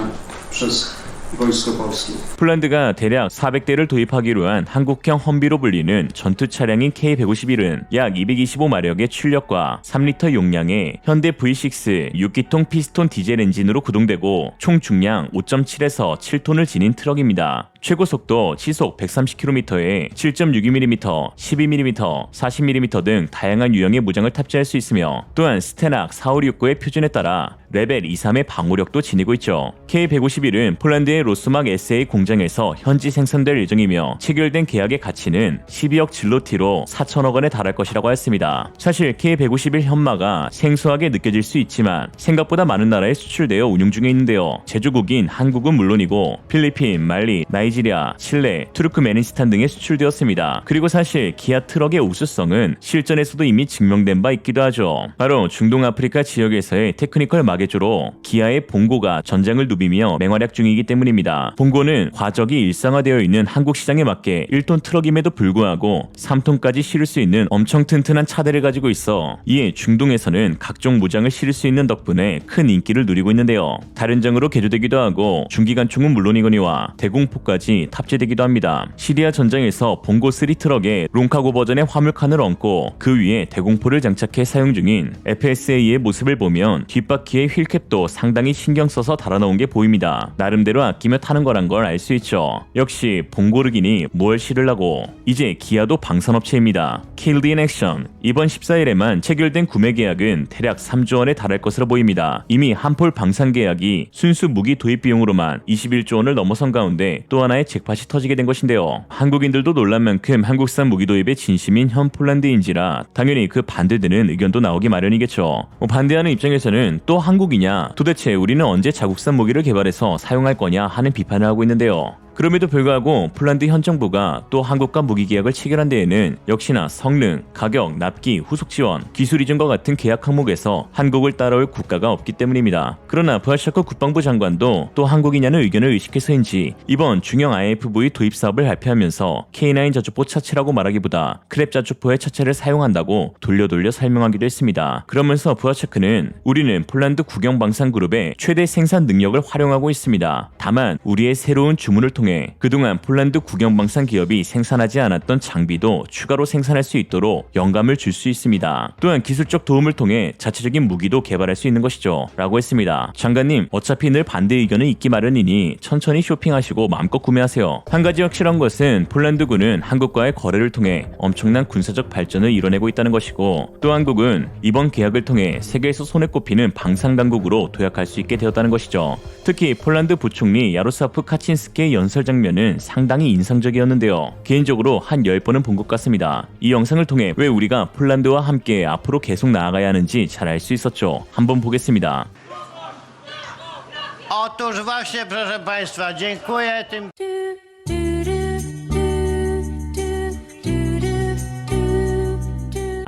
przez Wojsko Polskie. 폴란드가 대략 400대를 도입하기로 한 한국형 험비로 불리는 전투 차량인 K151은 약 225마력의 출력과 3리터 용량의 현대 V6 6기통 피스톤 디젤 엔진으로 구동되고 총 중량 5.7에서 7톤을 지닌 트럭입니다. 최고 속도 시속 130km에 7.62mm, 12mm, 40mm 등 다양한 유형의 무장을 탑재할 수 있으며 또한 스테낙 4569의 표준에 따라 레벨 2, 3의 방호력도 지니고 있죠. K151은 폴란드의 로스막 SA 공장에서 현지 생산될 예정이며 체결된 계약의 가치는 12억 질로티로 4천억 원에 달할 것이라고 했습니다. 사실 K151 현마가 생소하게 느껴질 수 있지만 생각보다 많은 나라에 수출되어 운용 중에 있는데요. 제조국인 한국은 물론이고 필리핀, 말리, 나이지리아, 칠레, 투르크메니스탄 등에 수출되었습니다. 그리고 사실 기아 트럭의 우수성은 실전에서도 이미 증명된 바 있기도 하죠. 바로 중동 아프리카 지역에서의 테크니컬 마개조로 기아의 봉고가 전장을 누비며 맹활약 중이기 때문입니다. 봉고는 과적이 일상화되어 있는 한국 시장에 맞게 1톤 트럭임에도 불구하고 3톤까지 실을 수 있는 엄청 튼튼한 차대를 가지고 있어 이에 중동에서는 각종 무장을 실을 수 있는 덕분에 큰 인기를 누리고 있는데요. 다른 장으로 개조되기도 하고 중기관총은 물론이거니와 대공포까지 탑재되기도 합니다. 시리아 전장에서 봉고 3 트럭에 롱카고 버전의 화물칸을 얹고 그 위에 대공포를 장착해 사용 중인 FSA의 모습을 보면 뒷바퀴의 휠캡도 상당히 신경 써서 달아놓은 게 보입니다. 나름대로 아끼며 타는 거란 걸 알 수 있죠. 역시 봉고르기니 뭘 실으려고. 이제 기아도 방산업체입니다. Killed in Action. 이번 14일에만 체결된 구매 계약은 대략 3조 원에 달할 것으로 보입니다. 이미 한폴 방산 계약이 순수 무기 도입 비용으로만 21조 원을 넘어선 가운데 또 하나의 잭팟이 터지게 된 것인데요. 한국인들도 놀란 만큼 한국산 무기 도입에 진심인 현 폴란드인지라 당연히 그 반대되는 의견도 나오기 마련이겠죠. 반대하는 입장에서는 또 한국이냐? 도대체 우리는 언제 자국산 무기를 개발해서 사용할 거냐 하는 비판을 하고 있는데요. 그럼에도 불구하고 폴란드 현 정부가 또 한국과 무기 계약을 체결한 데에는 역시나 성능, 가격, 납기, 후속 지원, 기술 이전과 같은 계약 항목에서 한국을 따라올 국가가 없기 때문입니다. 그러나 부하샤크 국방부 장관도 또 한국이냐는 의견을 의식해서인지 이번 중형 IFV 도입 사업을 발표하면서 K9 자주포 차체라고 말하기보다 크랩 자주포의 차체를 사용한다고 돌려 설명하기도 했습니다. 그러면서 부하샤크는 우리는 폴란드 국영방산그룹의 최대 생산 능력을 활용하고 있습니다. 다만 우리의 새로운 주문을 통해 그동안 폴란드 국영방산 기업이 생산하지 않았던 장비도 추가로 생산할 수 있도록 영감을 줄 수 있습니다. 또한 기술적 도움을 통해 자체적인 무기도 개발할 수 있는 것이죠. 라고 했습니다. 장관님, 어차피 늘 반대 의견은 있기 마련이니 천천히 쇼핑하시고 마음껏 구매하세요. 한 가지 확실한 것은 폴란드군은 한국과의 거래를 통해 엄청난 군사적 발전을 이뤄내고 있다는 것이고 또 한국은 이번 계약을 통해 세계에서 손에 꼽히는 방산 강국으로 도약할 수 있게 되었다는 것이죠. 특히 폴란드 부총리 야로slaw 카친스키의 연설 장면은 상당히 인상적이었는데요. 개인적으로 한 10번은 본 것 같습니다. 이 영상을 통해 왜 우리가 폴란드와 함께 앞으로 계속 나아가야 하는지 잘 알 수 있었죠. 한번 보겠습니다. Otóż właśnie, proszę Państwa, dziękuję tym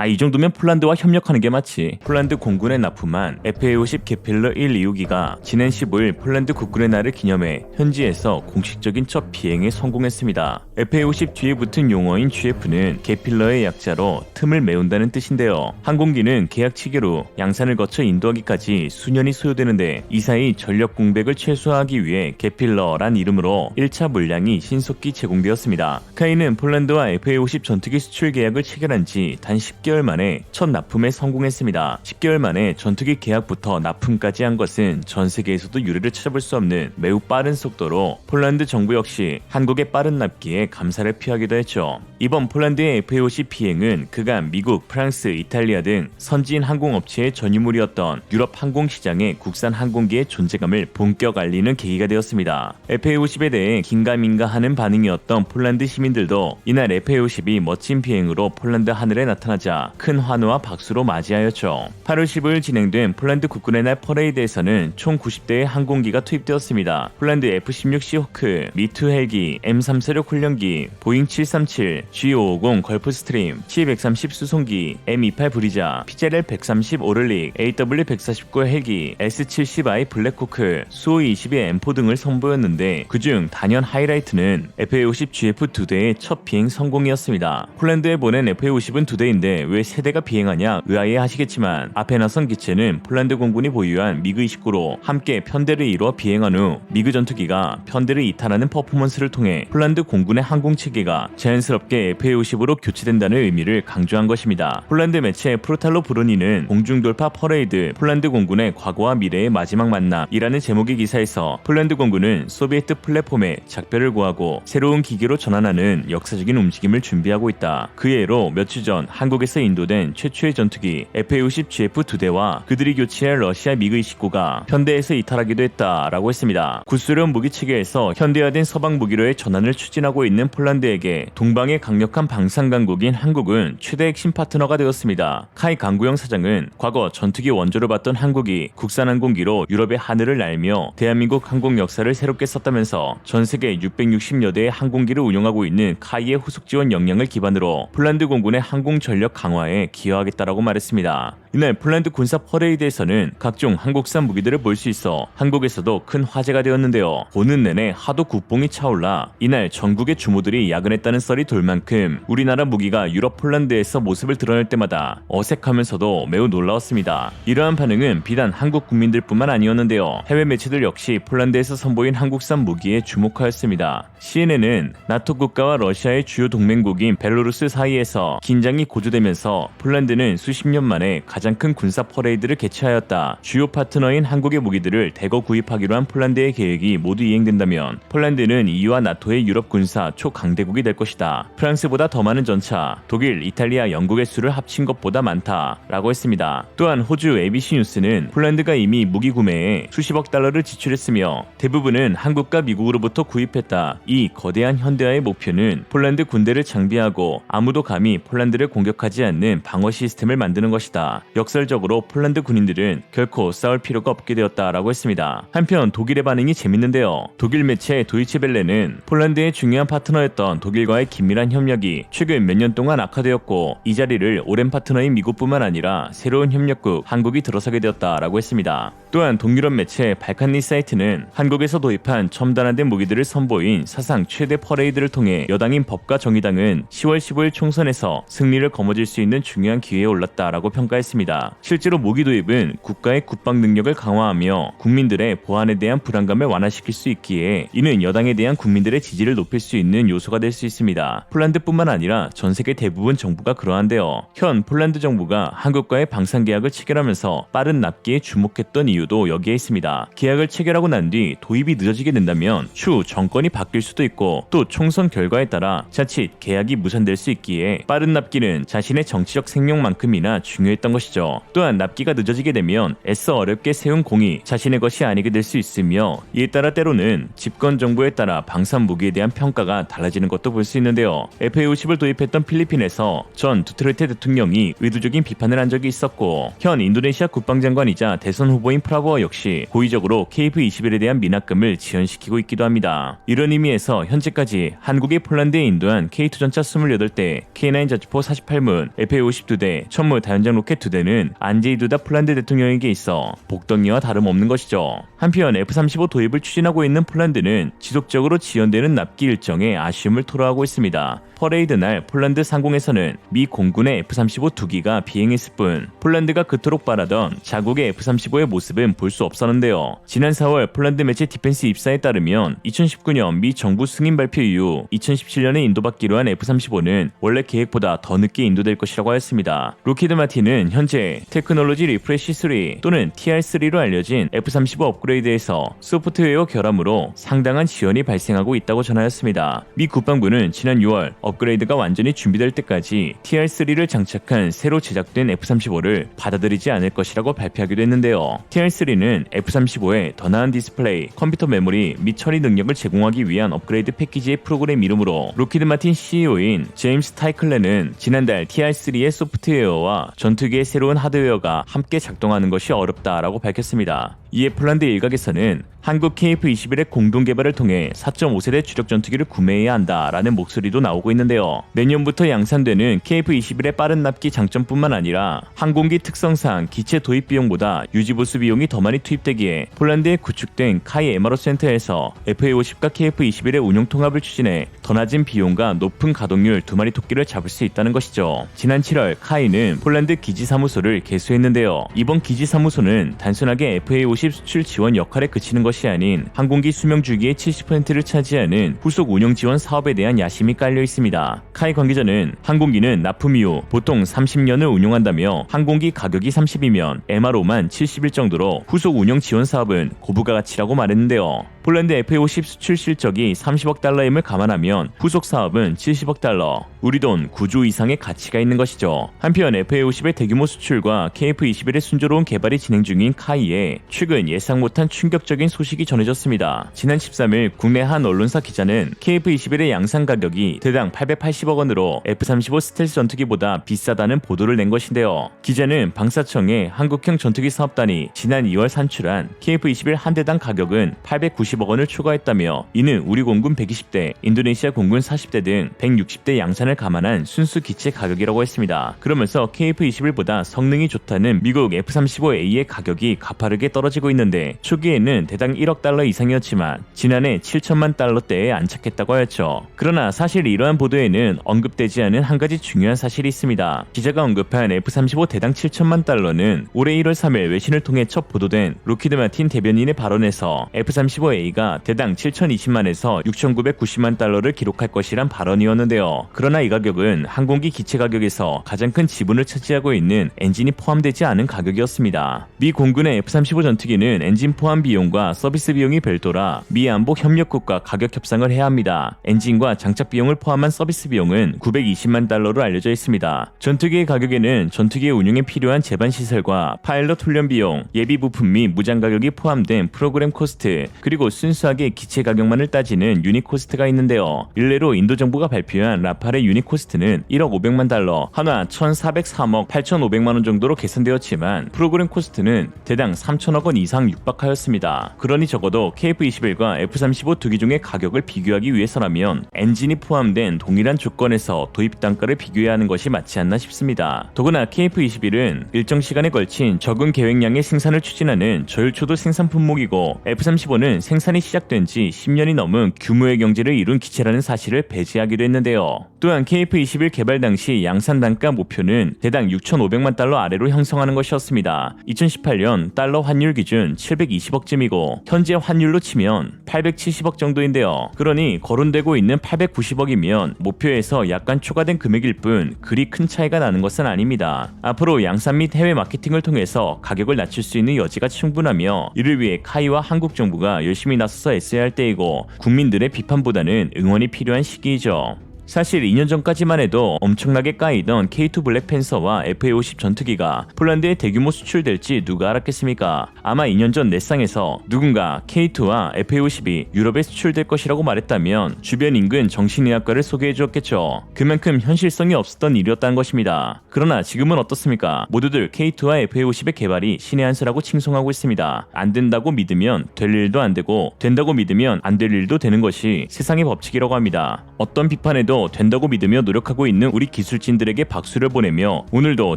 이 정도면 폴란드와 협력하는 게 맞지. 폴란드 공군에 납품한 FA-50 게필러 1, 2호기가 지난 15일 폴란드 국군의 날을 기념해 현지에서 공식적인 첫 비행에 성공했습니다. FA-50 뒤에 붙은 용어인 GF는 게필러의 약자로 틈을 메운다는 뜻인데요. 항공기는 계약 체계로 양산을 거쳐 인도하기까지 수년이 소요되는데 이 사이 전력 공백을 최소화하기 위해 게필러란 이름으로 1차 물량이 신속히 제공되었습니다. 카이는 폴란드와 FA-50 전투기 수출 계약을 체결한 지 단 10개월 만에 첫 납품에 성공했습니다. 10개월 만에 전투기 계약부터 납품까지 한 것은 전 세계에서도 유례를 찾아볼 수 없는 매우 빠른 속도로 폴란드 정부 역시 한국의 빠른 납기에 감사를 표하기도 했죠. 이번 폴란드의 FA-50 비행은 그간 미국, 프랑스, 이탈리아 등 선진 항공업체의 전유물이었던 유럽 항공시장의 국산 항공기의 존재감을 본격 알리는 계기가 되었습니다. FA-50에 대해 긴가민가하는 반응이었던 폴란드 시민들도 이날 FA-50이 멋진 비행으로 폴란드 하늘에 나타나자 큰 환호와 박수로 맞이하였죠. 8월 15일 진행된 폴란드 국군의 날 퍼레이드에서는 총 90대의 항공기가 투입되었습니다. 폴란드 F-16C 호크, 미투 헬기, M346 훈련기, 보잉 737, G550 걸프스트림, C-130 수송기, M28 브리자, PZL 130 오를릭, AW149 헬기, S-70I 블랙호크, 수호-22 M4 등을 선보였는데 그중 단연 하이라이트는 FA-50 GF 2대의 첫 비행 성공이었습니다. 폴란드에 보낸 FA-50은 2대인데 왜 3대가 비행하냐 의아해하시겠지만 앞에 나선 기체는 폴란드 공군이 보유한 미그-29로 함께 편대를 이루어 비행한 후 미그 전투기가 편대를 이탈하는 퍼포먼스를 통해 폴란드 공군의 항공체계가 자연스럽게 FA-50으로 교체된다는 의미를 강조한 것입니다. 폴란드 매체 프로탈로 브로니는 공중돌파 퍼레이드 폴란드 공군의 과거와 미래의 마지막 만남이라는 제목의 기사에서 폴란드 공군은 소비에트 플랫폼에 작별을 구하고 새로운 기계로 전환하는 역사적인 움직임을 준비하고 있다. 그 예로 몇 주 전 한국에서 인도된 최초의 전투기 FA-50 GF 2대와 그들이 교체할 러시아 미그-29가 현대에서 이탈하기도 했다라고 했습니다. 구수련 무기체계에서 현대화된 서방 무기로의 전환을 추진하고 있는 폴란드에게 동방의 강력한 방산 강국인 한국은 최대 핵심 파트너가 되었습니다. 카이 강구영 사장은 과거 전투기 원조를 봤던 한국이 국산 항공기로 유럽의 하늘을 날며 대한민국 항공 역사를 새롭게 썼다면서 전 세계 660여 대의 항공기를 운영하고 있는 카이의 후속 지원 역량을 기반으로 폴란드 공군의 항공 전력 강화에 기여하겠다라고 말했습니다. 이날 폴란드 군사 퍼레이드에서는 각종 한국산 무기들을 볼 수 있어 한국에서도 큰 화제가 되었는데요. 보는 내내 하도 국뽕이 차올라 이날 전국의 주모들이 야근했다는 썰이 돌 만큼 우리나라 무기가 유럽 폴란드에서 모습을 드러낼 때마다 어색하면서도 매우 놀라웠습니다. 이러한 반응은 비단 한국 국민들뿐만 아니었는데요. 해외 매체들 역시 폴란드에서 선보인 한국산 무기에 주목하였습니다. CNN은 나토 국가와 러시아의 주요 동맹국인 벨로루스 사이에서 긴장이 고조되면서 폴란드는 수십 년 만에 가장 큰 군사 퍼레이드를 개최하였다. 주요 파트너인 한국의 무기들을 대거 구입하기로 한 폴란드의 계획이 모두 이행된다면 폴란드는 EU와 나토의 유럽 군사 초강대국이 될 것이다. 프랑스보다 더 많은 전차, 독일, 이탈리아, 영국의 수를 합친 것보다 많다라고 했습니다. 또한 호주 ABC 뉴스는 폴란드가 이미 무기 구매에 수십억 달러를 지출했으며 대부분은 한국과 미국으로부터 구입했다. 이 거대한 현대화의 목표는 폴란드 군대를 장비하고 아무도 감히 폴란드를 공격하지 않는 방어 시스템을 만드는 것이다. 역설적으로 폴란드 군인들은 결코 싸울 필요가 없게 되었다라고 했습니다. 한편 독일의 반응이 재밌는데요. 독일 매체 도이체벨레는 폴란드의 중요한 파트너였던 독일과의 긴밀한 협력이 최근 몇 년 동안 악화되었고 이 자리를 오랜 파트너인 미국뿐만 아니라 새로운 협력국 한국이 들어서게 되었다라고 했습니다. 또한 동유럽 매체 발칸니 사이트는 한국에서 도입한 첨단화된 무기들을 선보인 사상 최대 퍼레이드를 통해 여당인 법과 정의당은 10월 15일 총선에서 승리를 거머쥘 수 있는 중요한 기회에 올랐다라고 평가했습니다. 실제로 무기 도입은 국가의 국방 능력을 강화하며 국민들의 보안에 대한 불안감을 완화시킬 수 있기에 이는 여당에 대한 국민들의 지지를 높일 수 있는 요소가 될 수 있습니다. 폴란드뿐만 아니라 전 세계 대부분 정부가 그러한데요. 현 폴란드 정부가 한국과의 방산 계약을 체결하면서 빠른 납기에 주목했던 이유도 여기에 있습니다. 계약을 체결하고 난 뒤 도입이 늦어지게 된다면 추후 정권이 바뀔 수도 있고 또 총선 결과에 따라 자칫 계약이 무산될 수 있기에 빠른 납기는 자신의 정치적 생명만큼이나 중요했던 것이죠. 또한 납기가 늦어지게 되면 애써 어렵게 세운 공이 자신의 것이 아니게 될 수 있으며 이에 따라 때로는 집권 정부에 따라 방산 무기에 대한 평가가 달라지는 것도 볼 수 있는데요. FA-50을 도입했던 필리핀에서 전 두테르테 대통령이 의도적인 비판을 한 적이 있었고 현 인도네시아 국방장관이자 대선 후보인 프라보 트라보어 역시 고의적으로 KF-21에 대한 미납금을 지연시키고 있기도 합니다. 이런 의미에서 현재까지 한국이 폴란드에 인도한 K2 전차 28대, K9 자주포 48문, FA-52대, 천무 다연장 로켓 2대는 안제이 두다 폴란드 대통령에게 있어 복덩이와 다름없는 것이죠. 한편 F-35 도입을 추진하고 있는 폴란드는 지속적으로 지연되는 납기 일정에 아쉬움을 토로하고 있습니다. 퍼레이드 날 폴란드 상공에서는 미 공군의 F-35 2기가 비행했을 뿐 폴란드가 그토록 바라던 자국의 F-35의 모습은 볼 수 없었는데요. 지난 4월 폴란드 매체 디펜스 입사에 따르면 2019년 미 정부 승인 발표 이후 2017년에 인도받기로 한 F-35는 원래 계획보다 더 늦게 인도될 것이라고 하였습니다. 로키드 마틴은 현재 테크놀로지 리프레시 3 또는 TR3로 알려진 F-35 업그레이드에서 소프트웨어 결함으로 상당한 지연이 발생하고 있다고 전하였습니다. 미 국방부는 지난 6월 업그레이드가 완전히 준비될 때까지 TR3를 장착한 새로 제작된 F-35를 받아들이지 않을 것이라고 발표하기도 했는데요. TR3는 F-35에 더 나은 디스플레이, 컴퓨터 메모리 및 처리 능력을 제공하기 위한 업그레이드 패키지의 프로그램 이름으로 로키드 마틴 CEO인 제임스 타이클레는 지난달 TR3의 소프트웨어와 전투기의 새로운 하드웨어가 함께 작동하는 것이 어렵다라고 밝혔습니다. 이에 폴란드 일각에서는 한국 KF-21의 공동 개발을 통해 4.5세대 주력 전투기를 구매해야 한다라는 목소리도 나오고 있는데요. 내년부터 양산되는 KF-21의 빠른 납기 장점뿐만 아니라 항공기 특성상 기체 도입 비용보다 유지보수 비용이 더 많이 투입되기에 폴란드에 구축된 카이 MRO 센터에서 FA-50과 KF-21의 운용 통합을 추진해 더 낮은 비용과 높은 가동률 두 마리 토끼를 잡을 수 있다는 것이죠. 지난 7월 카이는 폴란드 기지사무소를 개소했는데요. 이번 기지사무소는 단순하게 FA-50 수출 지원 역할에 그치는 것이 아닌 항공기 수명 주기의 70%를 차지하는 후속 운영 지원 사업에 대한 야심이 깔려 있습니다. 카이 관계자는 항공기는 납품 이후 보통 30년을 운용한다며 항공기 가격이 30이면 MRO만 70일 정도로 후속 운영 지원 사업은 고부가 가치라고 말했는데요. 폴란드 FA-50 수출 실적이 30억 달러임을 감안하면 후속 사업은 70억 달러, 우리 돈 9조 이상의 가치가 있는 것이죠. 한편 FA-50의 대규모 수출과 KF-21의 순조로운 개발이 진행 중인 카이에 최근 예상 못한 충격적인 소식이 전해졌습니다. 지난 13일 국내 한 언론사 기자는 KF-21의 양산 가격이 대당 880억 원으로 F-35 스텔스 전투기보다 비싸다는 보도를 낸 것인데요. 기자는 방사청의 한국형 전투기 사업단이 지난 2월 산출한 KF-21 한 대당 가격은 890억 원을 초과했다며 이는 우리 공군 120대, 인도네시아 공군 40대 등 160대 양산을 감안한 순수 기체 가격이라고 했습니다. 그러면서 KF-21보다 성능이 좋다는 미국 F-35A의 가격이 가파르게 떨어지고 있는데 초기에는 대당 1억 달러 이상이었지만 지난해 7천만 달러대에 안착했다고 하였죠. 그러나 사실 이러한 보도에는 언급되지 않은 한 가지 중요한 사실이 있습니다. 기자가 언급한 F-35 대당 7천만 달러는 올해 1월 3일 외신을 통해 첫 보도된 로키드 마틴 대변인의 발언에서 F-35A가 대당 7,020만에서 6,990만 달러를 기록할 것이란 발언이었는데요. 그러나 이 가격은 항공기 기체 가격에서 가장 큰 지분을 차지하고 있는 엔진이 포함되지 않은 가격이었습니다. 미 공군의 F-35 전투기는 엔진 포함 비용과 서비스 비용이 별도라 미 안보 협력국과 가격 협상을 해야 합니다. 엔진과 장착 비용을 포함한 서비스 비용은 920만 달러로 알려져 있습니다. 전투기의 가격에는 전투기의 운용에 필요한 제반 시설과 파일럿 훈련 비용, 예비 부품 및 무장 가격이 포함된 프로그램 코스트, 그리고 순수하게 기체 가격만을 따지는 유닛 코스트가 있는데요. 일례로 인도 정부가 발표한 라팔의 유닛 코스트는 1억 500만 달러, 한화 1,403억 8,500만 원 정도로 계산되었지만 프로그램 코스트는 대당 3천억 원 이상 육박하였습니다. 그러니 적어도 KF-21과 F-35 두 기종의 가격을 비교하기 위해서라면 엔진이 포함된 동일한 조건에서 도입 단가를 비교해야 하는 것이 맞지 않나 싶습니다. 더구나 KF-21은 일정 시간에 걸친 적은 계획량의 생산을 추진하는 저율초도 생산 품목이고 F-35는 생산이 시작된 지 10년이 넘은 규모의 경제를 이룬 기체라는 사실을 배제하기도 했는데요. 또한 KF-21 개발 당시 양산 단가 목표는 대당 6,500만 달러 아래로 형성하는 것이었습니다. 2018년 달러 환율 기준 720억쯤이고 현재 환율로 치면 870억 정도인데요. 그러니 거론되고 있는 890억이면 목표에서 약간 초과된 금액일 뿐 그리 큰 차이가 나는 것은 아닙니다. 앞으로 양산 및 해외 마케팅을 통해서 가격을 낮출 수 있는 여지가 충분하며 이를 위해 카이와 한국 정부가 열심히 나서서 애써야 할 때이고 국민들의 비판보다는 응원이 필요한 시기이죠. 사실 2년 전까지만 해도 엄청나게 까이던 K2 블랙팬서와 FA50 전투기가 폴란드에 대규모 수출될지 누가 알았겠습니까? 아마 2년 전 넷상에서 누군가 K2와 FA50이 유럽에 수출될 것이라고 말했다면 주변 인근 정신의학과를 소개해 주었겠죠. 그만큼 현실성이 없었던 일이었다는 것입니다. 그러나 지금은 어떻습니까? 모두들 K2와 FA50의 개발이 신의 한 수라고 칭송하고 있습니다. 안 된다고 믿으면 될 일도 안 되고 된다고 믿으면 안 될 일도 되는 것이 세상의 법칙이라고 합니다. 어떤 비판에도 된다고 믿으며 노력하고 있는 우리 기술진들에게 박수를 보내며 오늘도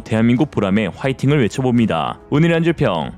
대한민국 보람에 화이팅을 외쳐봅니다. 오늘의 한 줄평.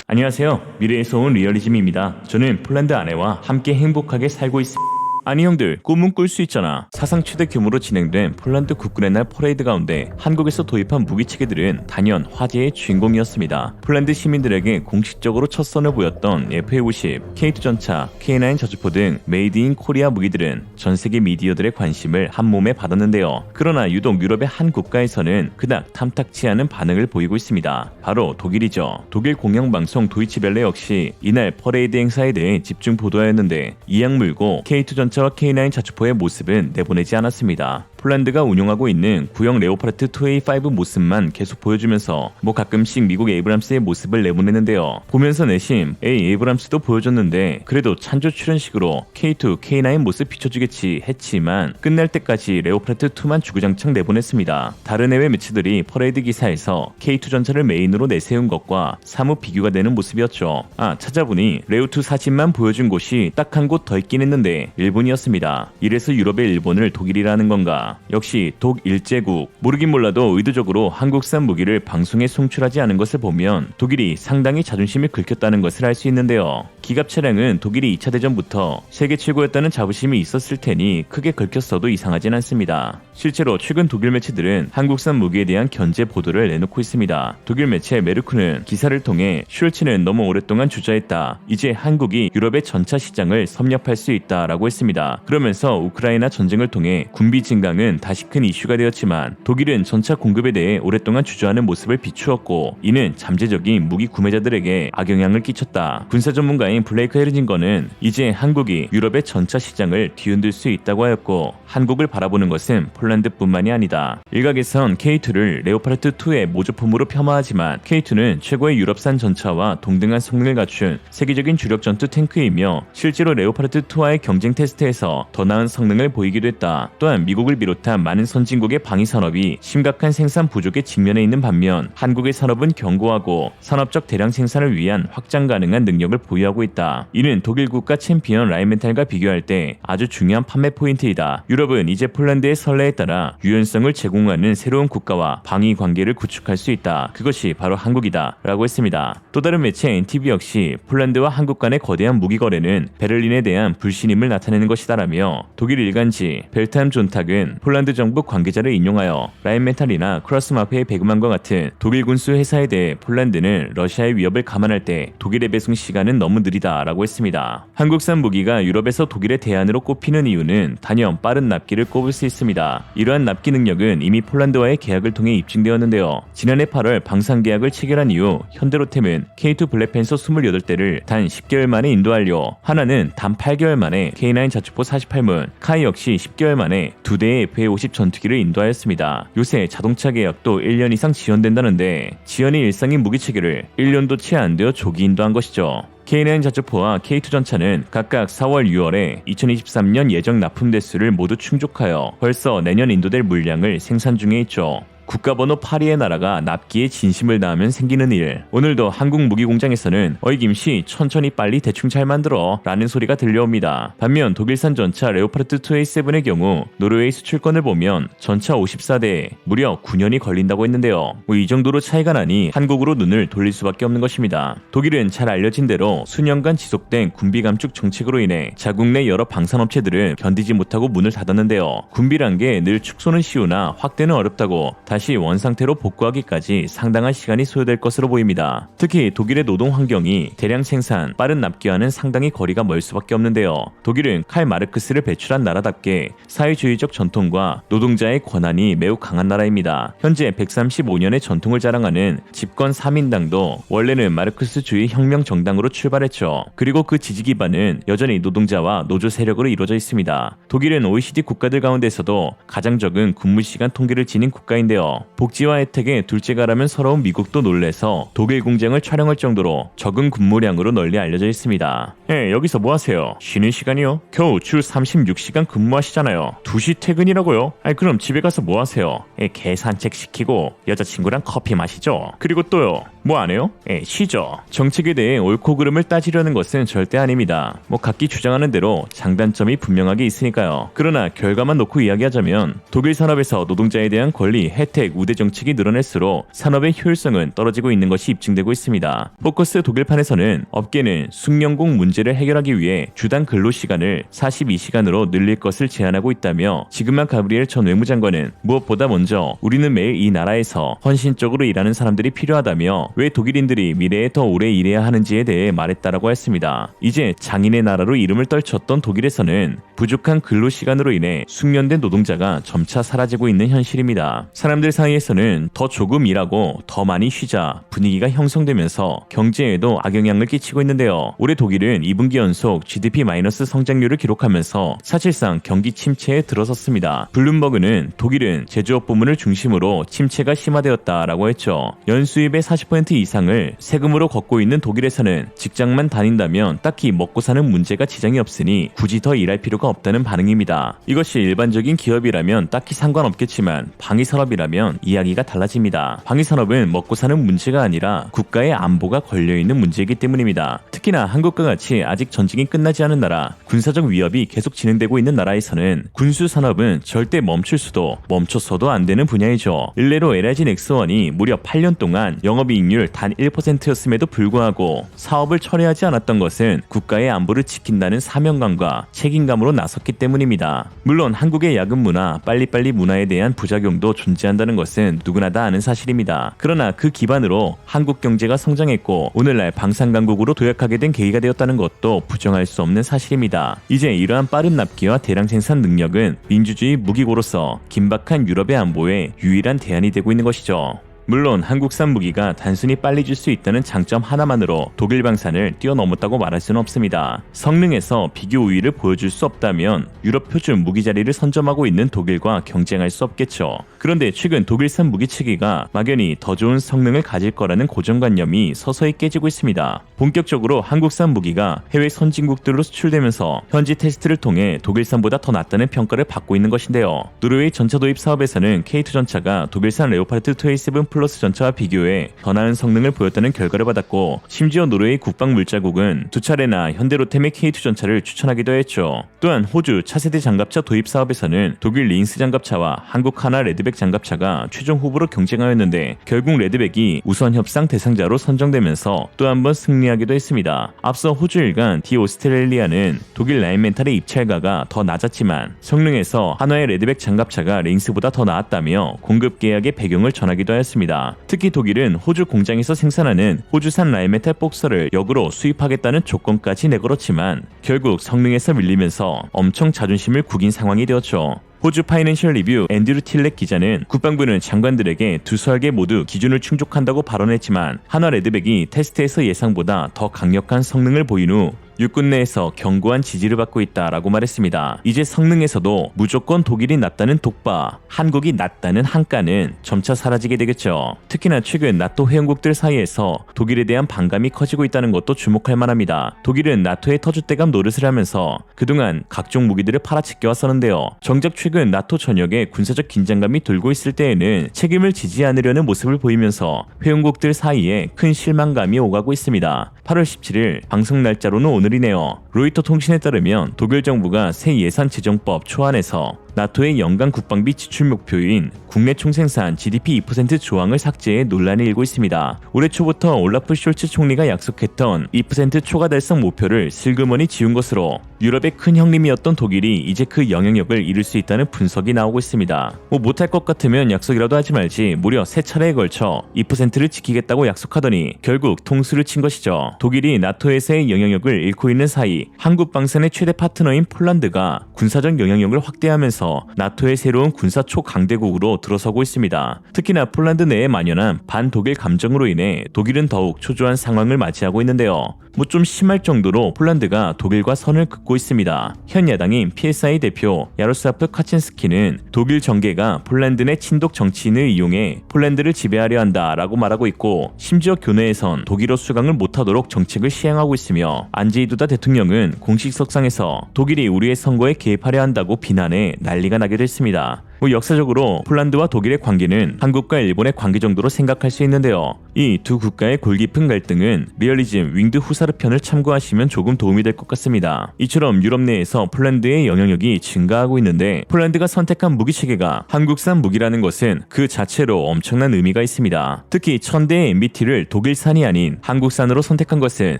안녕하세요. 미래에서 온 리얼리즘입니다. 저는 폴란드 아내와 함께 행복하게 살고 있습니다. 아니 형들, 꿈은 꿀 수 있잖아. 사상 최대 규모로 진행된 폴란드 국군의 날 퍼레이드 가운데 한국에서 도입한 무기체계들은 단연 화제의 주인공이었습니다. 폴란드 시민들에게 공식적으로 첫 선을 보였던 FA50, K2 전차, K9 저주포 등 메이드 인 코리아 무기들은 전 세계 미디어들의 관심을 한몸에 받았는데요. 그러나 유독 유럽의 한 국가에서는 그닥 탐탁치 않은 반응을 보이고 있습니다. 바로 독일이죠. 독일 공영방송 도이치벨레 역시 이날 퍼레이드 행사에 대해 집중 보도하였는데 이악 물고 K2 전차 K9 자주포의 모습은 내보내지 않았습니다. 폴란드가 운용하고 있는 구형 레오파르트 2A5 모습만 계속 보여주면서 가끔씩 미국 에이브람스의 모습을 내보내는데요. 보면서 내심 에이브람스도 보여줬는데 그래도 찬조 출연식으로 K2, K9 모습 비춰주겠지 했지만 끝날 때까지 레오파르트 2만 주구장창 내보냈습니다. 다른 해외 매체들이 퍼레이드 기사에서 K2 전차를 메인으로 내세운 것과 사뭇 비교가 되는 모습이었죠. 찾아보니 레오2 사진만 보여준 곳이 딱 한 곳 더 있긴 했는데 일본이었습니다. 이래서 유럽의 일본을 독일이라는 건가? 역시 독일제국. 모르긴 몰라도 의도적으로 한국산 무기를 방송에 송출하지 않은 것을 보면 독일이 상당히 자존심이 긁혔다는 것을 알 수 있는데요. 기갑 차량은 독일이 2차 대전부터 세계 최고였다는 자부심이 있었을 테니 크게 긁혔어도 이상하진 않습니다. 실제로 최근 독일 매체들은 한국산 무기에 대한 견제 보도를 내놓고 있습니다. 독일 매체 메르크는 기사를 통해 슐츠는 너무 오랫동안 주저했다. 이제 한국이 유럽의 전차 시장을 섭렵할 수 있다라고 했습니다. 그러면서 우크라이나 전쟁을 통해 군비 증강은 다시 큰 이슈가 되었지만 독일은 전차 공급에 대해 오랫동안 주저하는 모습을 비추었고 이는 잠재적인 무기 구매자들에게 악영향을 끼쳤다. 군사 전문가인 블레이크 헤르징거는 이제 한국이 유럽의 전차 시장을 뒤흔들 수 있다고 하였고 한국을 바라보는 것은 폴란드뿐만이 아니다. 일각에선 K2를 레오파르트 2의 모조품으로 폄하하지만 K2는 최고의 유럽산 전차와 동등한 성능을 갖춘 세계적인 주력 전투 탱크이며 실제로 레오파르트 2와의 경쟁 테스트에서 더 나은 성능을 보이기도 했다. 또한 미국을 비롯한 많은 선진국의 방위 산업이 심각한 생산 부족에 직면해 있는 반면 한국의 산업은 견고하고 산업적 대량 생산을 위한 확장 가능한 능력을 보유하고 있다. 이는 독일 국가 챔피언 라인멘탈과 비교할 때 아주 중요한 판매 포인트이다. 유럽은 이제 폴란드의 선례에 따라 유연성을 제공하는 새로운 국가와 방위 관계를 구축할 수 있다. 그것이 바로 한국이다 라고 했습니다. 또 다른 매체 NTV 역시 폴란드와 한국 간의 거대한 무기 거래는 베를린에 대한 불신임을 나타내는 것이다라며 독일 일간지 벨트함 존탁은 폴란드 정부 관계자를 인용하여 라인메탈이나 크로스마페의 배그만과 같은 독일 군수 회사에 대해 폴란드는 러시아의 위협을 감안할 때 독일의 배송 시간은 너무 느리다라고 했습니다. 한국산 무기가 유럽에서 독일의 대안으로 꼽히는 이유는 단연 빠른 납기를 꼽을 수 있습니다. 이러한 납기 능력은 이미 폴란드와의 계약을 통해 입증되었는데요. 지난해 8월 방산 계약을 체결한 이후 현대로템은 K2 블랙팬서 28대를 단 10개월 만에 인도하려 하나는 단 8개월 만에 K9 자주포 48문, 카이 역시 10개월 만에 2대의 FA50 전투기를 인도하였습니다. 요새 자동차 계약도 1년 이상 지연된다는데 지연이 일상인 무기체계를 1년도 채 안 되어 조기 인도한 것이죠. K9 자주포와 K2 전차는 각각 4월, 6월에 2023년 예정 납품 대수를 모두 충족하여 벌써 내년 인도될 물량을 생산 중에 있죠. 국가번호 8위의 나라가 납기에 진심을 다하면 생기는 일. 오늘도 한국 무기공장에서는 어이 김씨 천천히 빨리 대충 잘 만들어 라는 소리가 들려옵니다. 반면 독일산 전차 레오파르트 2A7의 경우 노르웨이 수출권을 보면 전차 54대에 무려 9년이 걸린다고 했는데요. 이 정도로 차이가 나니 한국으로 눈을 돌릴 수밖에 없는 것입니다. 독일은 잘 알려진 대로 수년간 지속된 군비 감축 정책으로 인해 자국 내 여러 방산업체들은 견디지 못하고 문을 닫았는데요. 군비란 게 늘 축소는 쉬우나 확대는 어렵다고 다시 원상태로 복구하기까지 상당한 시간이 소요될 것으로 보입니다. 특히 독일의 노동 환경이 대량 생산, 빠른 납기와는 상당히 거리가 멀 수밖에 없는데요. 독일은 칼 마르크스를 배출한 나라답게 사회주의적 전통과 노동자의 권한이 매우 강한 나라입니다. 현재 135년의 전통을 자랑하는 집권 3인당도 원래는 마르크스주의 혁명 정당으로 출발했죠. 그리고 그 지지 기반은 여전히 노동자와 노조 세력으로 이루어져 있습니다. 독일은 OECD 국가들 가운데서도 가장 적은 근무 시간 통계를 지닌 국가인데요. 복지와 혜택에 둘째가라면 서러운 미국도 놀래서 독일 공장을 촬영할 정도로 적은 근무량으로 널리 알려져 있습니다. 여기서 뭐 하세요? 쉬는 시간이요? 겨우 주 36시간 근무하시잖아요. 2시 퇴근이라고요? 그럼 집에 가서 뭐 하세요? 개 산책 시키고 여자친구랑 커피 마시죠. 그리고 또요. 뭐 안 해요? 쉬죠. 정책에 대해 옳고 그름을 따지려는 것은 절대 아닙니다. 각기 주장하는 대로 장단점이 분명하게 있으니까요. 그러나 결과만 놓고 이야기하자면 독일 산업에서 노동자에 대한 권리, 혜택, 우대 정책이 늘어날수록 산업의 효율성은 떨어지고 있는 것이 입증되고 있습니다. 포커스 독일판에서는 업계는 숙련공 문제를 해결하기 위해 주당 근로시간을 42시간으로 늘릴 것을 제안하고 있다며 지그마 가브리엘 전 외무장관은 무엇보다 먼저 우리는 매일 이 나라에서 헌신적으로 일하는 사람들이 필요하다며 왜 독일인들이 미래에 더 오래 일해야 하는지에 대해 말했다라고 했습니다. 이제 장인의 나라로 이름을 떨쳤던 독일에서는 부족한 근로시간으로 인해 숙련된 노동자가 점차 사라지고 있는 현실입니다. 사람들 사이에서는 더 조금 일하고 더 많이 쉬자 분위기가 형성되면서 경제에도 악영향을 끼치고 있는데요. 올해 독일은 2분기 연속 GDP 마이너스 성장률을 기록하면서 사실상 경기 침체에 들어섰습니다. 블룸버그는 독일은 제조업 부문을 중심으로 침체가 심화되었다라고 했죠. 연수입의 40% 이상을 세금으로 걷고 있는 독일에서는 직장만 다닌다면 딱히 먹고 사는 문제가 지장이 없으니 굳이 더 일할 필요가 없다는 반응입니다. 이것이 일반적인 기업이라면 딱히 상관없겠지만 방위산업이라면 이야기가 달라집니다. 방위산업은 먹고 사는 문제가 아니라 국가의 안보가 걸려있는 문제이기 때문입니다. 특히나 한국과 같이 아직 전쟁이 끝나지 않은 나라, 군사적 위협이 계속 진행되고 있는 나라에서는 군수산업은 절대 멈출 수도 멈췄어도 안 되는 분야이죠. 일례로 LIG 넥스원이 무려 8년 동안 영업이익률 단 1%였음에도 불구하고 사업을 철회하지 않았던 것은 국가의 안보를 지킨다는 사명감과 책임감으로 나섰기 때문입니다. 물론 한국의 야근 문화, 빨리빨리 문화에 대한 부작용도 존재한다는 것은 누구나 다 아는 사실입니다. 그러나 그 기반으로 한국 경제가 성장했고 오늘날 방산강국으로 도약하게 된 계기가 되었다는 것도 부정할 수 없는 사실입니다. 이제 이러한 빠른 납기와 대량 생산 능력은 민주주의 무기고로서 긴박한 유럽의 안보에 유일한 대안이 되고 있는 것이죠. 물론 한국산 무기가 단순히 빨리 줄 수 있다는 장점 하나만으로 독일 방산을 뛰어넘었다고 말할 수는 없습니다. 성능에서 비교 우위를 보여줄 수 없다면 유럽 표준 무기 자리를 선점하고 있는 독일과 경쟁할 수 없겠죠. 그런데 최근 독일산 무기 체계가 막연히 더 좋은 성능을 가질 거라는 고정관념이 서서히 깨지고 있습니다. 본격적으로 한국산 무기가 해외 선진국들로 수출되면서 현지 테스트를 통해 독일산보다 더 낫다는 평가를 받고 있는 것인데요. 노르웨이 전차 도입 사업에서는 K2 전차가 독일산 레오파르트 2A7 플러스 전차와 비교해 더 나은 성능을 보였다는 결과를 받았고 심지어 노르웨이 국방물자국은 두 차례나 현대로템의 K2 전차를 추천하기도 했죠. 또한 호주 차세대 장갑차 도입 사업에서는 독일 린스 장갑차와 한국 하나 레드백 장갑차가 최종 후보로 경쟁하였는데 결국 레드백이 우선 협상 대상자로 선정되면서 또 한 번 승리하기도 했습니다. 앞서 호주 일간 디 오스트레일리아는 독일 라인멘탈의 입찰가가 더 낮았지만 성능에서 한화의 레드백 장갑차가 린스보다 더 나았다며 공급 계약의 배경을 전하기도 하였습니다. 특히 독일은 호주 공장에서 생산하는 호주산 라인메탈 복서를 역으로 수입하겠다는 조건까지 내걸었지만 결국 성능에서 밀리면서 엄청 자존심을 구긴 상황이 되었죠. 호주 파이낸셜 리뷰 앤드류 틸렉 기자는 국방부는 장관들에게 두 설계 모두 기준을 충족한다고 발언했지만 한화 레드백이 테스트에서 예상보다 더 강력한 성능을 보인 후 육군 내에서 견고한 지지를 받고 있다라고 말했습니다. 이제 성능에서도 무조건 독일이 낫다는 독바, 한국이 낫다는 한가는 점차 사라지게 되겠죠. 특히나 최근 나토 회원국들 사이에서 독일에 대한 반감이 커지고 있다는 것도 주목할 만합니다. 독일은 나토의 터줏대감 노릇을 하면서 그동안 각종 무기들을 팔아치겨 왔었는데요. 정작 최근 나토 전역에 군사적 긴장감이 돌고 있을 때에는 책임을 지지 않으려는 모습을 보이면서 회원국들 사이에 큰 실망감이 오가고 있습니다. 8월 17일 방송 날짜로는 오늘이네요. 로이터 통신에 따르면 독일 정부가 새 예산 제정법 초안에서 나토의 연간 국방비 지출 목표인 국내 총생산 GDP 2% 조항을 삭제해 논란이 일고 있습니다. 올해 초부터 올라프 숄츠 총리가 약속했던 2% 초과 달성 목표를 슬그머니 지운 것으로 유럽의 큰 형님이었던 독일이 이제 그 영향력을 잃을 수 있다는 분석이 나오고 있습니다. 못할 것 같으면 약속이라도 하지 말지 무려 3차례에 걸쳐 2%를 지키겠다고 약속하더니 결국 통수를 친 것이죠. 독일이 나토에서의 영향력을 잃고 있는 사이 한국 방산의 최대 파트너인 폴란드가 군사적 영향력을 확대하면서 나토의 새로운 군사 초강대국으로 들어서고 있습니다. 특히나 폴란드 내에 만연한 반독일 감정으로 인해 독일은 더욱 초조한 상황을 맞이하고 있는데요. 좀 심할 정도로 폴란드가 독일과 선을 긋고 있습니다. 현 야당인 PSI 대표 야로슬라프 카친스키는 독일 정계가 폴란드 내 친독 정치인을 이용해 폴란드를 지배하려 한다라고 말하고 있고, 심지어 교내에선 독일어 수강을 못하도록 정책을 시행하고 있으며 안제이 두다 대통령은 공식 석상에서 독일이 우리의 선거에 개입하려 한다고 비난해 난리가 나기도 했습니다. 역사적으로 폴란드와 독일의 관계는 한국과 일본의 관계 정도로 생각할 수 있는데요. 이 두 국가의 골깊은 갈등은 리얼리즘 윙드 후사르 편을 참고하시면 조금 도움이 될 것 같습니다. 이처럼 유럽 내에서 폴란드의 영향력이 증가하고 있는데, 폴란드가 선택한 무기 체계가 한국산 무기라는 것은 그 자체로 엄청난 의미가 있습니다. 특히 1000대의 MBT를 독일산이 아닌 한국산으로 선택한 것은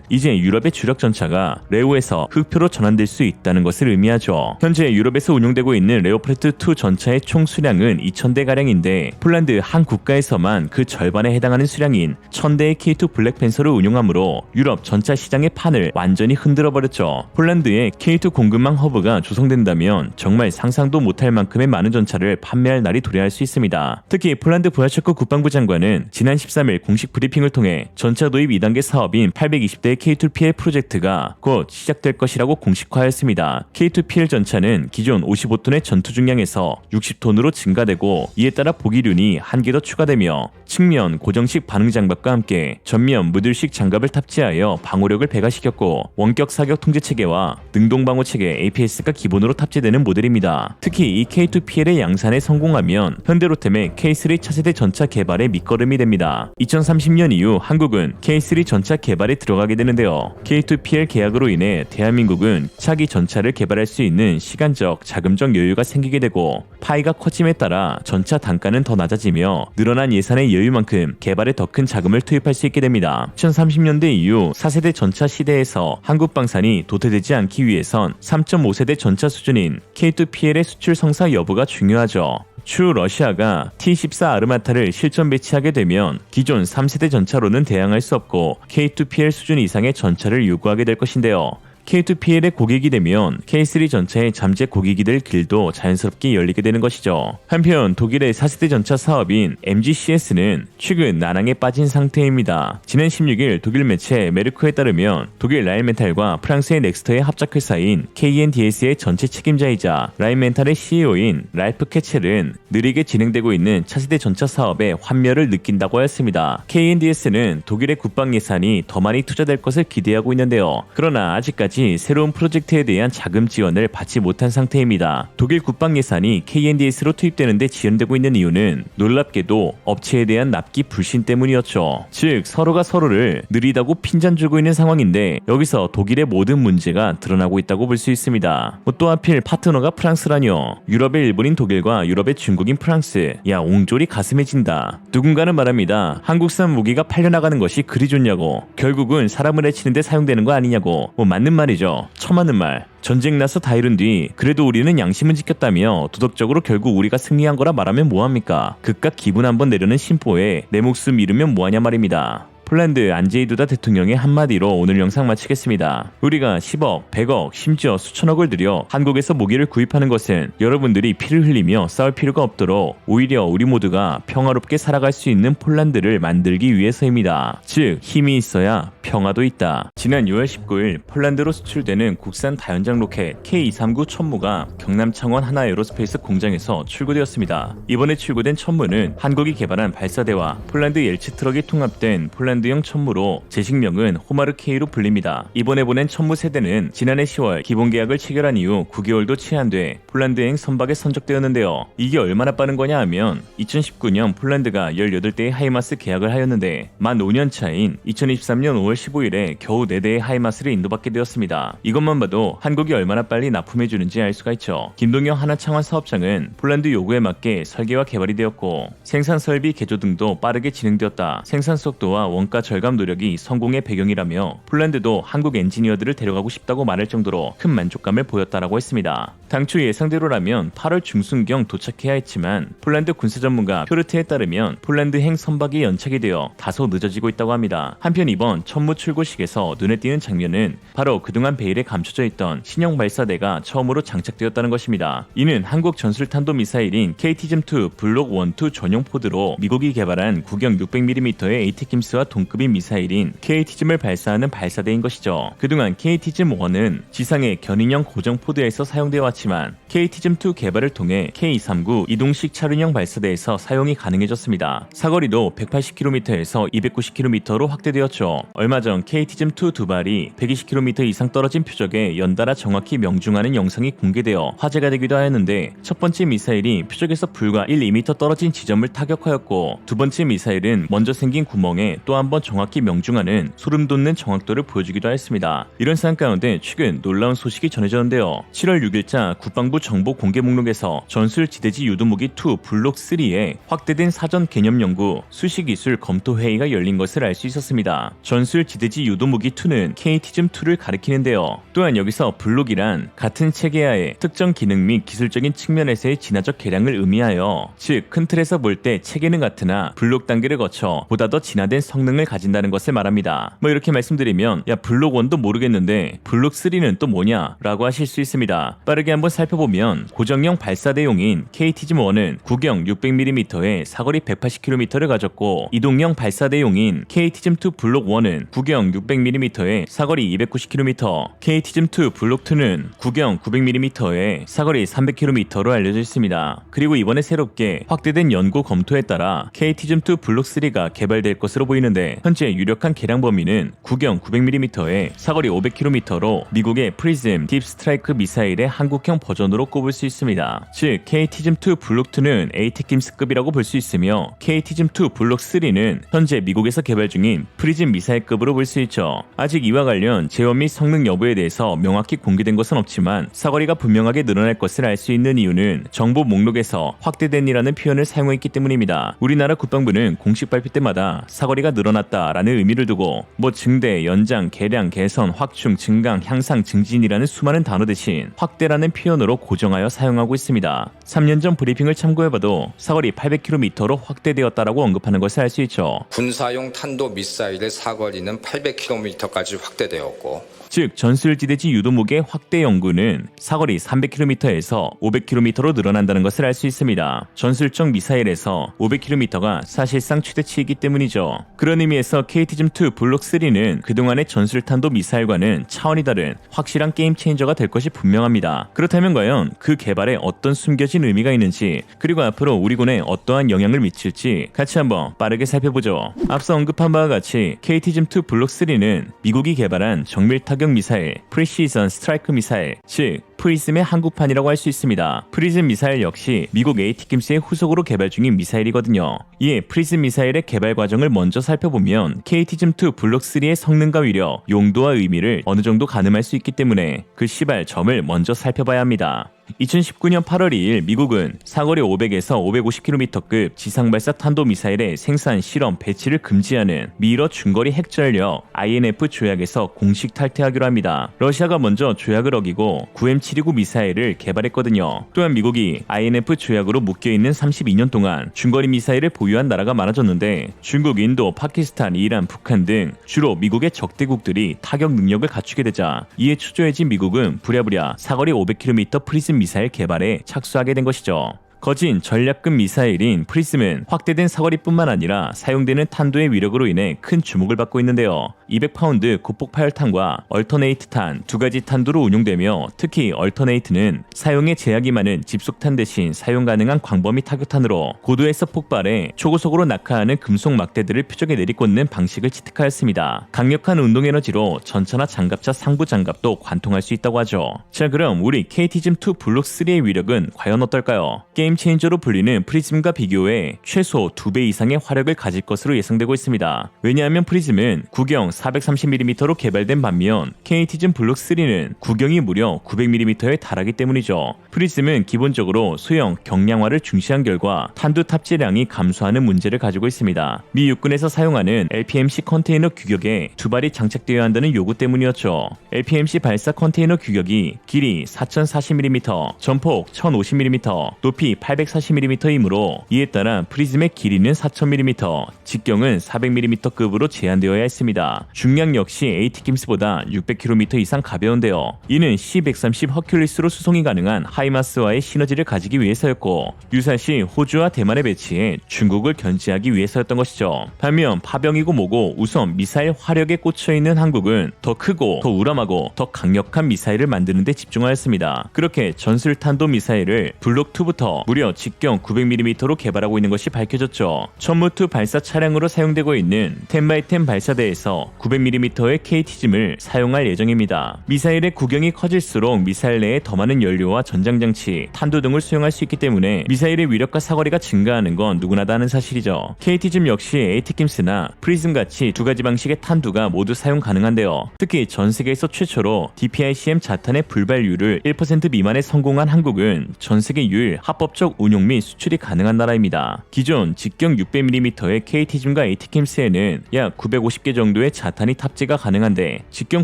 이제 유럽의 주력 전차가 레오에서 흑표로 전환될 수 있다는 것을 의미하죠. 현재 유럽에서 운용되고 있는 레오파르트2 전차의 총 수량은 2000대가량인데 폴란드 한 국가에서만 그 절반에 해당하는 수량인 1000대의 K2 블랙팬서를 운용하므로 유럽 전차 시장의 판을 완전히 흔들어버렸죠. 폴란드의 K2 공급망 허브가 조성된다면 정말 상상도 못할 만큼의 많은 전차를 판매할 날이 도래할 수 있습니다. 특히 폴란드 부하체코 국방부 장관은 지난 13일 공식 브리핑을 통해 전차 도입 2단계 사업인 820대의 K2PL 프로젝트가 곧 시작될 것이라고 공식화하였습니다. K2PL 전차는 기존 55톤의 전투 중량에서 60톤으로 증가되고, 이에 따라 보기륜이 한 개 더 추가되며 측면 고정식 반응 장갑과 함께 전면 무들식 장갑을 탑재하여 방호력을 배가시켰고, 원격 사격 통제 체계와 능동 방호 체계 APS가 기본으로 탑재되는 모델입니다. 특히 이 K2PL의 양산에 성공하면 현대로템의 K3 차세대 전차 개발의 밑거름이 됩니다. 2030년 이후 한국은 K3 전차 개발에 들어가게 되는데요. K2PL 계약으로 인해 대한민국은 차기 전차를 개발할 수 있는 시간적, 자금적 여유가 생기게 되고, 파이가 커짐에 따라 전차 단가는 더 낮아지며 늘어난 예산의 여유만큼 개발에 더 큰 자금을 투입할 수 있게 됩니다. 2030년대 이후 4세대 전차 시대에서 한국 방산이 도태되지 않기 위해선 3.5세대 전차 수준인 K2PL의 수출 성사 여부가 중요하죠. 추후 러시아가 T-14 아르마타를 실전 배치하게 되면 기존 3세대 전차로는 대항할 수 없고 K2PL 수준 이상의 전차를 요구하게 될 것인데요. K2PL의 고객이 되면 K3 전차의 잠재 고객이 될 길도 자연스럽게 열리게 되는 것이죠. 한편 독일의 4세대 전차 사업인 MGCS는 최근 난항에 빠진 상태입니다. 지난 16일 독일 매체 메르크에 따르면 독일 라인메탈과 프랑스의 넥스터의 합작회사인 KNDS의 전체 책임자이자 라인메탈의 CEO인 랄프 케첼은 느리게 진행되고 있는 차세대 전차 사업에 환멸을 느낀다고 하였습니다. KNDS는 독일의 국방 예산이 더 많이 투자될 것을 기대하고 있는데요. 그러나 아직까지 새로운 프로젝트에 대한 자금 지원을 받지 못한 상태입니다. 독일 국방 예산이 KNDS로 투입되는데 지연되고 있는 이유는 놀랍게도 업체에 대한 납기 불신 때문이었죠. 즉 서로가 서로를 느리다고 핀잔 주고 있는 상황인데, 여기서 독일의 모든 문제가 드러나고 있다고 볼 수 있습니다. 또 하필 파트너가 프랑스라뇨. 유럽의 일본인 독일과 유럽의 중국인 프랑스. 야, 옹졸이 가슴에 진다. 누군가는 말합니다. 한국산 무기가 팔려나가는 것이 그리 좋냐고. 결국은 사람을 해치는데 사용되는 거 아니냐고. 맞는 말이죠. 처맞는 말. 전쟁 나서 다 이룬 뒤 그래도 우리는 양심은 지켰다며 도덕적으로 결국 우리가 승리한 거라 말하면 뭐합니까? 그깟 기분 한번 내려는 심보에 내 목숨 잃으면 뭐하냐 말입니다. 폴란드 안제이 두다 대통령의 한마디로 오늘 영상 마치겠습니다. 우리가 10억, 100억, 심지어 수천억을 들여 한국에서 무기를 구입하는 것은 여러분들이 피를 흘리며 싸울 필요가 없도록 오히려 우리 모두가 평화롭게 살아갈 수 있는 폴란드를 만들기 위해서입니다. 즉 힘이 있어야 평화도 있다. 지난 6월 19일 폴란드로 수출되는 국산 다연장 로켓 K239 천무가 경남 창원 하나에어로스페이스 공장에서 출고되었습니다. 이번에 출고된 천무는 한국이 개발한 발사대와 폴란드 옐츠 트럭이 통합된 폴란드 폴란드형 천무로 제식명은 호마르 K로 불립니다. 이번에 보낸 천무 세대는 지난해 10월 기본 계약을 체결한 이후 9개월도 채 안 돼 폴란드행 선박에 선적되었는데요. 이게 얼마나 빠른 거냐 하면 2019년 폴란드가 18대의 하이마스 계약을 하였는데 만 5년 차인 2023년 5월 15일에 겨우 4대의 하이마스를 인도받게 되었습니다. 이것만 봐도 한국이 얼마나 빨리 납품해주는지 알 수가 있죠. 김동영 하나창원 사업장은 폴란드 요구에 맞게 설계와 개발이 되었고 생산 설비 개조 등도 빠르게 진행되었다. 생산 속도와 원가 절감 노력이 성공의 배경이라며 폴란드도 한국 엔지니어들을 데려가고 싶다고 말할 정도로 큰 만족감을 보였다라고 했습니다. 당초 예상대로라면 8월 중순경 도착해야 했지만 폴란드 군사 전문가 표르트에 따르면 폴란드행 선박이 연착이 되어 다소 늦어지고 있다고 합니다. 한편 이번 천무 출고식에서 눈에 띄는 장면은 바로 그동안 베일에 감춰져 있던 신형 발사대가 처음으로 장착되었다는 것입니다. 이는 한국 전술탄도 미사일인 KT즘-2 블록 1, 2 전용 포드로 미국이 개발한 구경 600mm의 에이테킴스와 동급인 미사일인 KT즘을 발사하는 발사대인 것이죠. 그동안 KT즘-1은 지상의 견인형 고정 포드에서 사용되어 왔지만 KT즘-2 개발을 통해 K239 이동식 차륜형 발사대에서 사용이 가능해졌습니다. 사거리도 180km에서 290km로 확대되었죠. 얼마 전 KT즘-2 두 발이 120km 이상 떨어진 표적에 연달아 정확히 명중하는 영상이 공개되어 화제가 되기도 하였는데 첫 번째 미사일이 표적에서 불과 1-2m 떨어진 지점을 타격하였고 두 번째 미사일은 먼저 생긴 구멍에 또 한 번 정확히 명중하는 소름 돋는 정확도를 보여주기도 하였습니다. 이런 상황 가운데 최근 놀라운 소식이 전해졌는데요. 7월 6일자 국방부 정보 공개 목록에서 전술 지대지 유도무기 2 블록 3의 확대된 사전 개념 연구 수시기술 검토 회의가 열린 것을 알 수 있었습니다. 전술 지대지 유도무기 2는 KT즘-2를 가리키는데요. 또한 여기서 블록이란 같은 체계하에 특정 기능 및 기술적인 측면에서의 진화적 개량을 의미하여 즉 큰 틀에서 볼 때 체계는 같으나 블록 단계를 거쳐 보다 더 진화된 성능을 가진다는 것을 말합니다. 뭐 이렇게 말씀드리면 야 블록 1도 모르겠는데 블록 3는 또 뭐냐 라고 하실 수 있습니다. 빠르게 한번 살펴보면 고정형 발사대용인 KT즘-1은 구경 600mm에 사거리 180km를 가졌고 이동형 발사대용인 KT즘-2 블록 1은 구경 600mm에 사거리 290km, KT즘-2 블록 2는 구경 900mm에 사거리 300km로 알려져 있습니다. 그리고 이번에 새롭게 확대된 연구 검토에 따라 KT즘-2 블록 3가 개발될 것으로 보이는데 현재 유력한 개량 범위는 구경 900mm에 사거리 500km로 미국의 프리즘 딥 스트라이크 미사일의 한국형 버전으로 꼽을 수 있습니다. 즉 KT즘-2 블록 2는 에이테킴스급이라고 볼 수 있으며 KT즘-2 블록 3는 현재 미국에서 개발 중인 프리즘 미사일급으로 볼 수 있죠. 아직 이와 관련 재원 및 성능 여부에 대해서 명확히 공개된 것은 없지만 사거리가 분명하게 늘어날 것을 알 수 있는 이유는 정보 목록에서 확대된이라는 표현을 사용했기 때문입니다. 우리나라 국방부는 공식 발표 때마다 사거리가 늘어났다라는 의미를 두고 뭐 증대, 연장, 개량, 개선, 확충, 증강, 향상, 증진이라는 수많은 단어 대신 확대라는 표현으로 고정하여 사용하고 있습니다. 3년 전 브리핑을 참고해봐도 사거리 800km로 확대되었다라고 언급하는 것을 알 수 있죠. 군사용 탄도 미사일의 사거리는 800km까지 확대되었고 즉 전술지대지 유도무기의 확대 연구는 사거리 300km에서 500km로 늘어난다는 것을 알 수 있습니다. 전술적 미사일에서 500km가 사실상 최대치이기 때문이죠. 그런 의미에서 KT즘-2 블록 3는 그동안의 전술탄도 미사일과는 차원이 다른 확실한 게임 체인저가 될 것이 분명합니다. 그렇다면 과연 그 개발에 어떤 숨겨진 의미가 있는지 그리고 앞으로 우리 군에 어떠한 영향을 미칠지 같이 한번 빠르게 살펴보죠. 앞서 언급한 바와 같이 KT즘-2 블록 3는 미국이 개발한 정밀 타격 미사일, 프리시전 스트라이크 미사일, 즉 프리즘의 한국판이라고 할 수 있습니다. 프리즘 미사일 역시 미국 에이테킴스의 후속으로 개발 중인 미사일이거든요. 이에 프리즘 미사일의 개발 과정을 먼저 살펴보면 KT즘-2 블록 3의 성능과 위력, 용도와 의미를 어느 정도 가늠할 수 있기 때문에 그 시발 점을 먼저 살펴봐야 합니다. 2019년 8월 2일 미국은 사거리 500에서 550km급 지상발사 탄도미사일의 생산, 실험, 배치를 금지하는 미러 중거리 핵전력 INF 조약에서 공식 탈퇴하기로 합니다. 러시아가 먼저 조약을 어기고 9M729 미사일을 개발했거든요. 또한 미국이 INF 조약으로 묶여있는 32년 동안 중거리 미사일을 보유한 나라가 많아졌는데 중국, 인도, 파키스탄, 이란, 북한 등 주로 미국의 적대국들이 타격 능력을 갖추게 되자 이에 초조해진 미국은 부랴부랴 사거리 500km 프리즘 미사일 개발에 착수하게 된 것이죠. 거진 전략급 미사일인 프리즘은 확대된 사거리뿐만 아니라 사용되는 탄도의 위력으로 인해 큰 주목을 받고 있는데요. 200파운드 고폭 파열탄과 얼터네이트탄 두 가지 탄두로 운용되며 특히 얼터네이트는 사용에 제약이 많은 집속탄 대신 사용 가능한 광범위 타격탄으로 고도에서 폭발해 초고속으로 낙하하는 금속 막대들을 표적에 내리꽂는 방식을 채택하였습니다. 강력한 운동 에너지로 전차나 장갑차 상부 장갑도 관통할 수 있다고 하죠. 자, 그럼 우리 KT즘2 블록3의 위력은 과연 어떨까요? 게임 체인저로 불리는 프리즘과 비교해 최소 2배 이상의 화력을 가질 것으로 예상되고 있습니다. 왜냐하면 프리즘은 구경 430mm로 개발된 반면 KT즘 블록3는 구경이 무려 900mm에 달하기 때문이죠. 프리즘은 기본적으로 소형 경량화를 중시한 결과 탄두 탑재량이 감소하는 문제를 가지고 있습니다. 미 육군에서 사용하는 LPMC 컨테이너 규격에 두 발이 장착되어야 한다는 요구 때문이었죠. LPMC 발사 컨테이너 규격이 길이 4040mm, 전폭 1050mm, 높이 840mm이므로 이에 따라 프리즘의 길이는 4000mm, 직경은 400mm급으로 제한되어야 했습니다. 중량 역시 AT킴스보다 600km 이상 가벼운데요. 이는 C-130 허큘리스로 수송이 가능한 하이마스와의 시너지를 가지기 위해서였고 유사시 호주와 대만에 배치해 중국을 견제하기 위해서였던 것이죠. 반면 파병이고 뭐고 우선 미사일 화력에 꽂혀있는 한국은 더 크고 더 우람하고 더 강력한 미사일을 만드는 데 집중하였습니다. 그렇게 전술탄도 미사일을 블록2부터 무려 직경 900mm로 개발하고 있는 것이 밝혀졌죠. 천무2 발사 차량으로 사용되고 있는 10x10 발사대에서 900mm의 KT즘을 사용할 예정입니다. 미사일의 구경이 커질수록 미사일 내에 더 많은 연료와 전장장치, 탄두 등을 수용할 수 있기 때문에 미사일의 위력과 사거리가 증가하는 건 누구나 다 아는 사실이죠. KT즘 역시 AT킴스나 프리즘같이 두 가지 방식의 탄두가 모두 사용 가능한데요. 특히 전 세계에서 최초로 DPICM 자탄의 불발률을 1% 미만에 성공한 한국은 전 세계 유일 합법적 운용 및 수출이 가능한 나라입니다. 기존 직경 600mm의 KT즘과 AT킴스에는 약 950개 정도의 자탄이 탑재가 가능한데 직경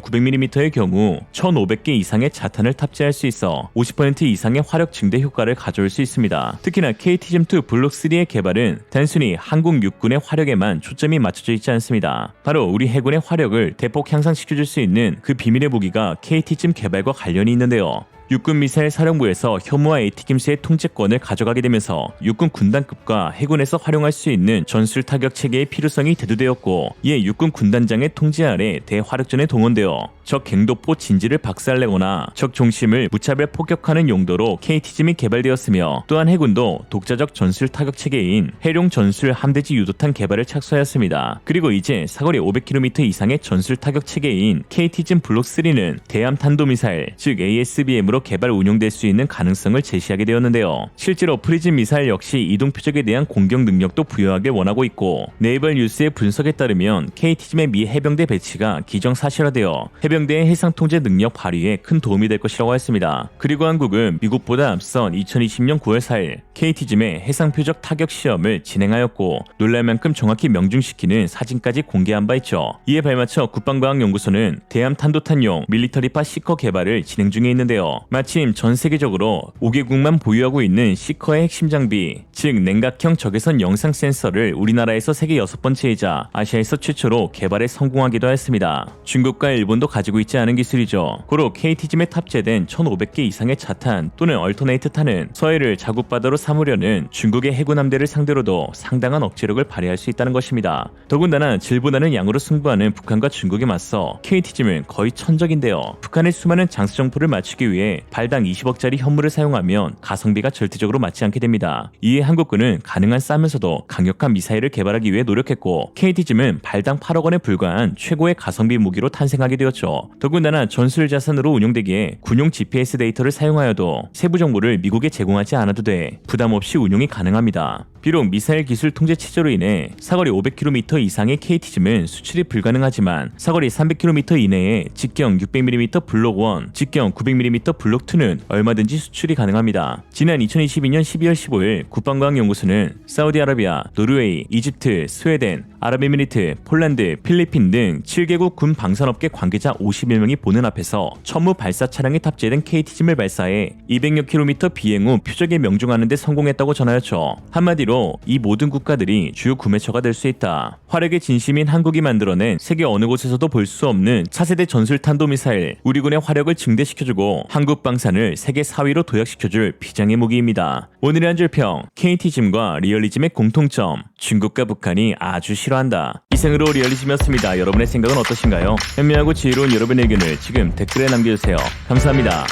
900mm의 경우 1500개 이상의 자탄을 탑재할 수 있어 50% 이상의 화력 증대 효과를 가져올 수 있습니다. 특히나 KT즘2 블록3의 개발은 단순히 한국 육군의 화력에만 초점이 맞춰져 있지 않습니다. 바로 우리 해군의 화력을 대폭 향상시켜줄 수 있는 그 비밀의 무기가 KT즘 개발과 관련이 있는데요. 육군 미사일 사령부에서 혐오와 AT킴스의 통제권을 가져가게 되면서 육군 군단급과 해군에서 활용할 수 있는 전술 타격 체계의 필요성이 대두되었고 이에 육군 군단장의 통제 아래 대화력전에 동원되어 적 갱도포 진지를 박살내거나 적 중심을 무차별 폭격하는 용도로 KT즘이 개발되었으며 또한 해군도 독자적 전술 타격 체계인 해룡 전술 함대지 유도탄 개발을 착수하였습니다. 그리고 이제 사거리 500km 이상의 전술 타격 체계인 KT즘 블록3는 대함 탄도미사일 즉 ASBM으로 개발 운용될 수 있는 가능성을 제시하게 되었는데요. 실제로 프리즘 미사일 역시 이동 표적에 대한 공격 능력도 부여하길 원하고 있고 네이벌 뉴스의 분석에 따르면 KT즘의 미 해병대 배치가 기정사실화되어 해병대의 해상 통제 능력 발휘에 큰 도움이 될 것이라고 했습니다. 그리고 한국은 미국보다 앞선 2020년 9월 4일 KT즘의 해상 표적 타격 시험을 진행하였고 놀랄 만큼 정확히 명중시키는 사진까지 공개한 바 있죠. 이에 발맞춰 국방과학연구소는 대함 탄도탄용 밀리터리파 시커 개발을 진행 중에 있는데요. 마침 전 세계적으로 5개국만 보유하고 있는 시커의 핵심 장비, 즉 냉각형 적외선 영상 센서를 우리나라에서 세계 6번째이자 아시아에서 최초로 개발에 성공하기도 했습니다. 중국과 일본도 가지고 있지 않은 기술이죠. 고로 KT즘에 탑재된 1500개 이상의 자탄 또는 얼터네이트 탄은 서해를 자국바다로 삼으려는 중국의 해군 함대를 상대로도 상당한 억제력을 발휘할 수 있다는 것입니다. 더군다나 질보다는 양으로 승부하는 북한과 중국에 맞서 KT즘은 거의 천적인데요. 북한의 수많은 장수정포를 맞추기 위해 발당 20억짜리 현물을 사용하면 가성비가 절대적으로 맞지 않게 됩니다. 이에 한국군은 가능한 싸면서도 강력한 미사일을 개발하기 위해 노력했고 KT즘은 발당 8억 원에 불과한 최고의 가성비 무기로 탄생하게 되었죠. 더군다나 전술 자산으로 운용되기에 군용 GPS 데이터를 사용하여도 세부 정보를 미국에 제공하지 않아도 돼 부담 없이 운용이 가능합니다. 비록 미사일 기술 통제 체제로 인해 사거리 500km 이상의 KT즘은 수출이 불가능하지만 사거리 300km 이내에 직경 600mm 블록 1, 직경 900mm 블록 2는 얼마든지 수출이 가능합니다. 지난 2022년 12월 15일 국방과학연구소는 사우디아라비아, 노르웨이, 이집트, 스웨덴, 아랍에미리트, 폴란드, 필리핀 등 7개국 군 방산업계 관계자 51명이 보는 앞에서 천무 발사 차량에 탑재된 KT즘을 발사해 200여 km 비행 후 표적에 명중하는 데 성공했다고 전하였죠. 한마디로 한마디로 이 모든 국가들이 주요 구매처가 될 수 있다. 화력의 진심인 한국이 만들어낸 세계 어느 곳에서도 볼 수 없는 차세대 전술 탄도미사일, 우리 군의 화력을 증대시켜주고 한국 방산을 세계 4위로 도약시켜줄 비장의 무기입니다. 오늘의 한 줄평, KT즘과 리얼리즘의 공통점, 중국과 북한이 아주 싫어한다. 이상으로 리얼리즘이었습니다. 여러분의 생각은 어떠신가요? 현명하고 지혜로운 여러분의 의견을 지금 댓글에 남겨주세요. 감사합니다.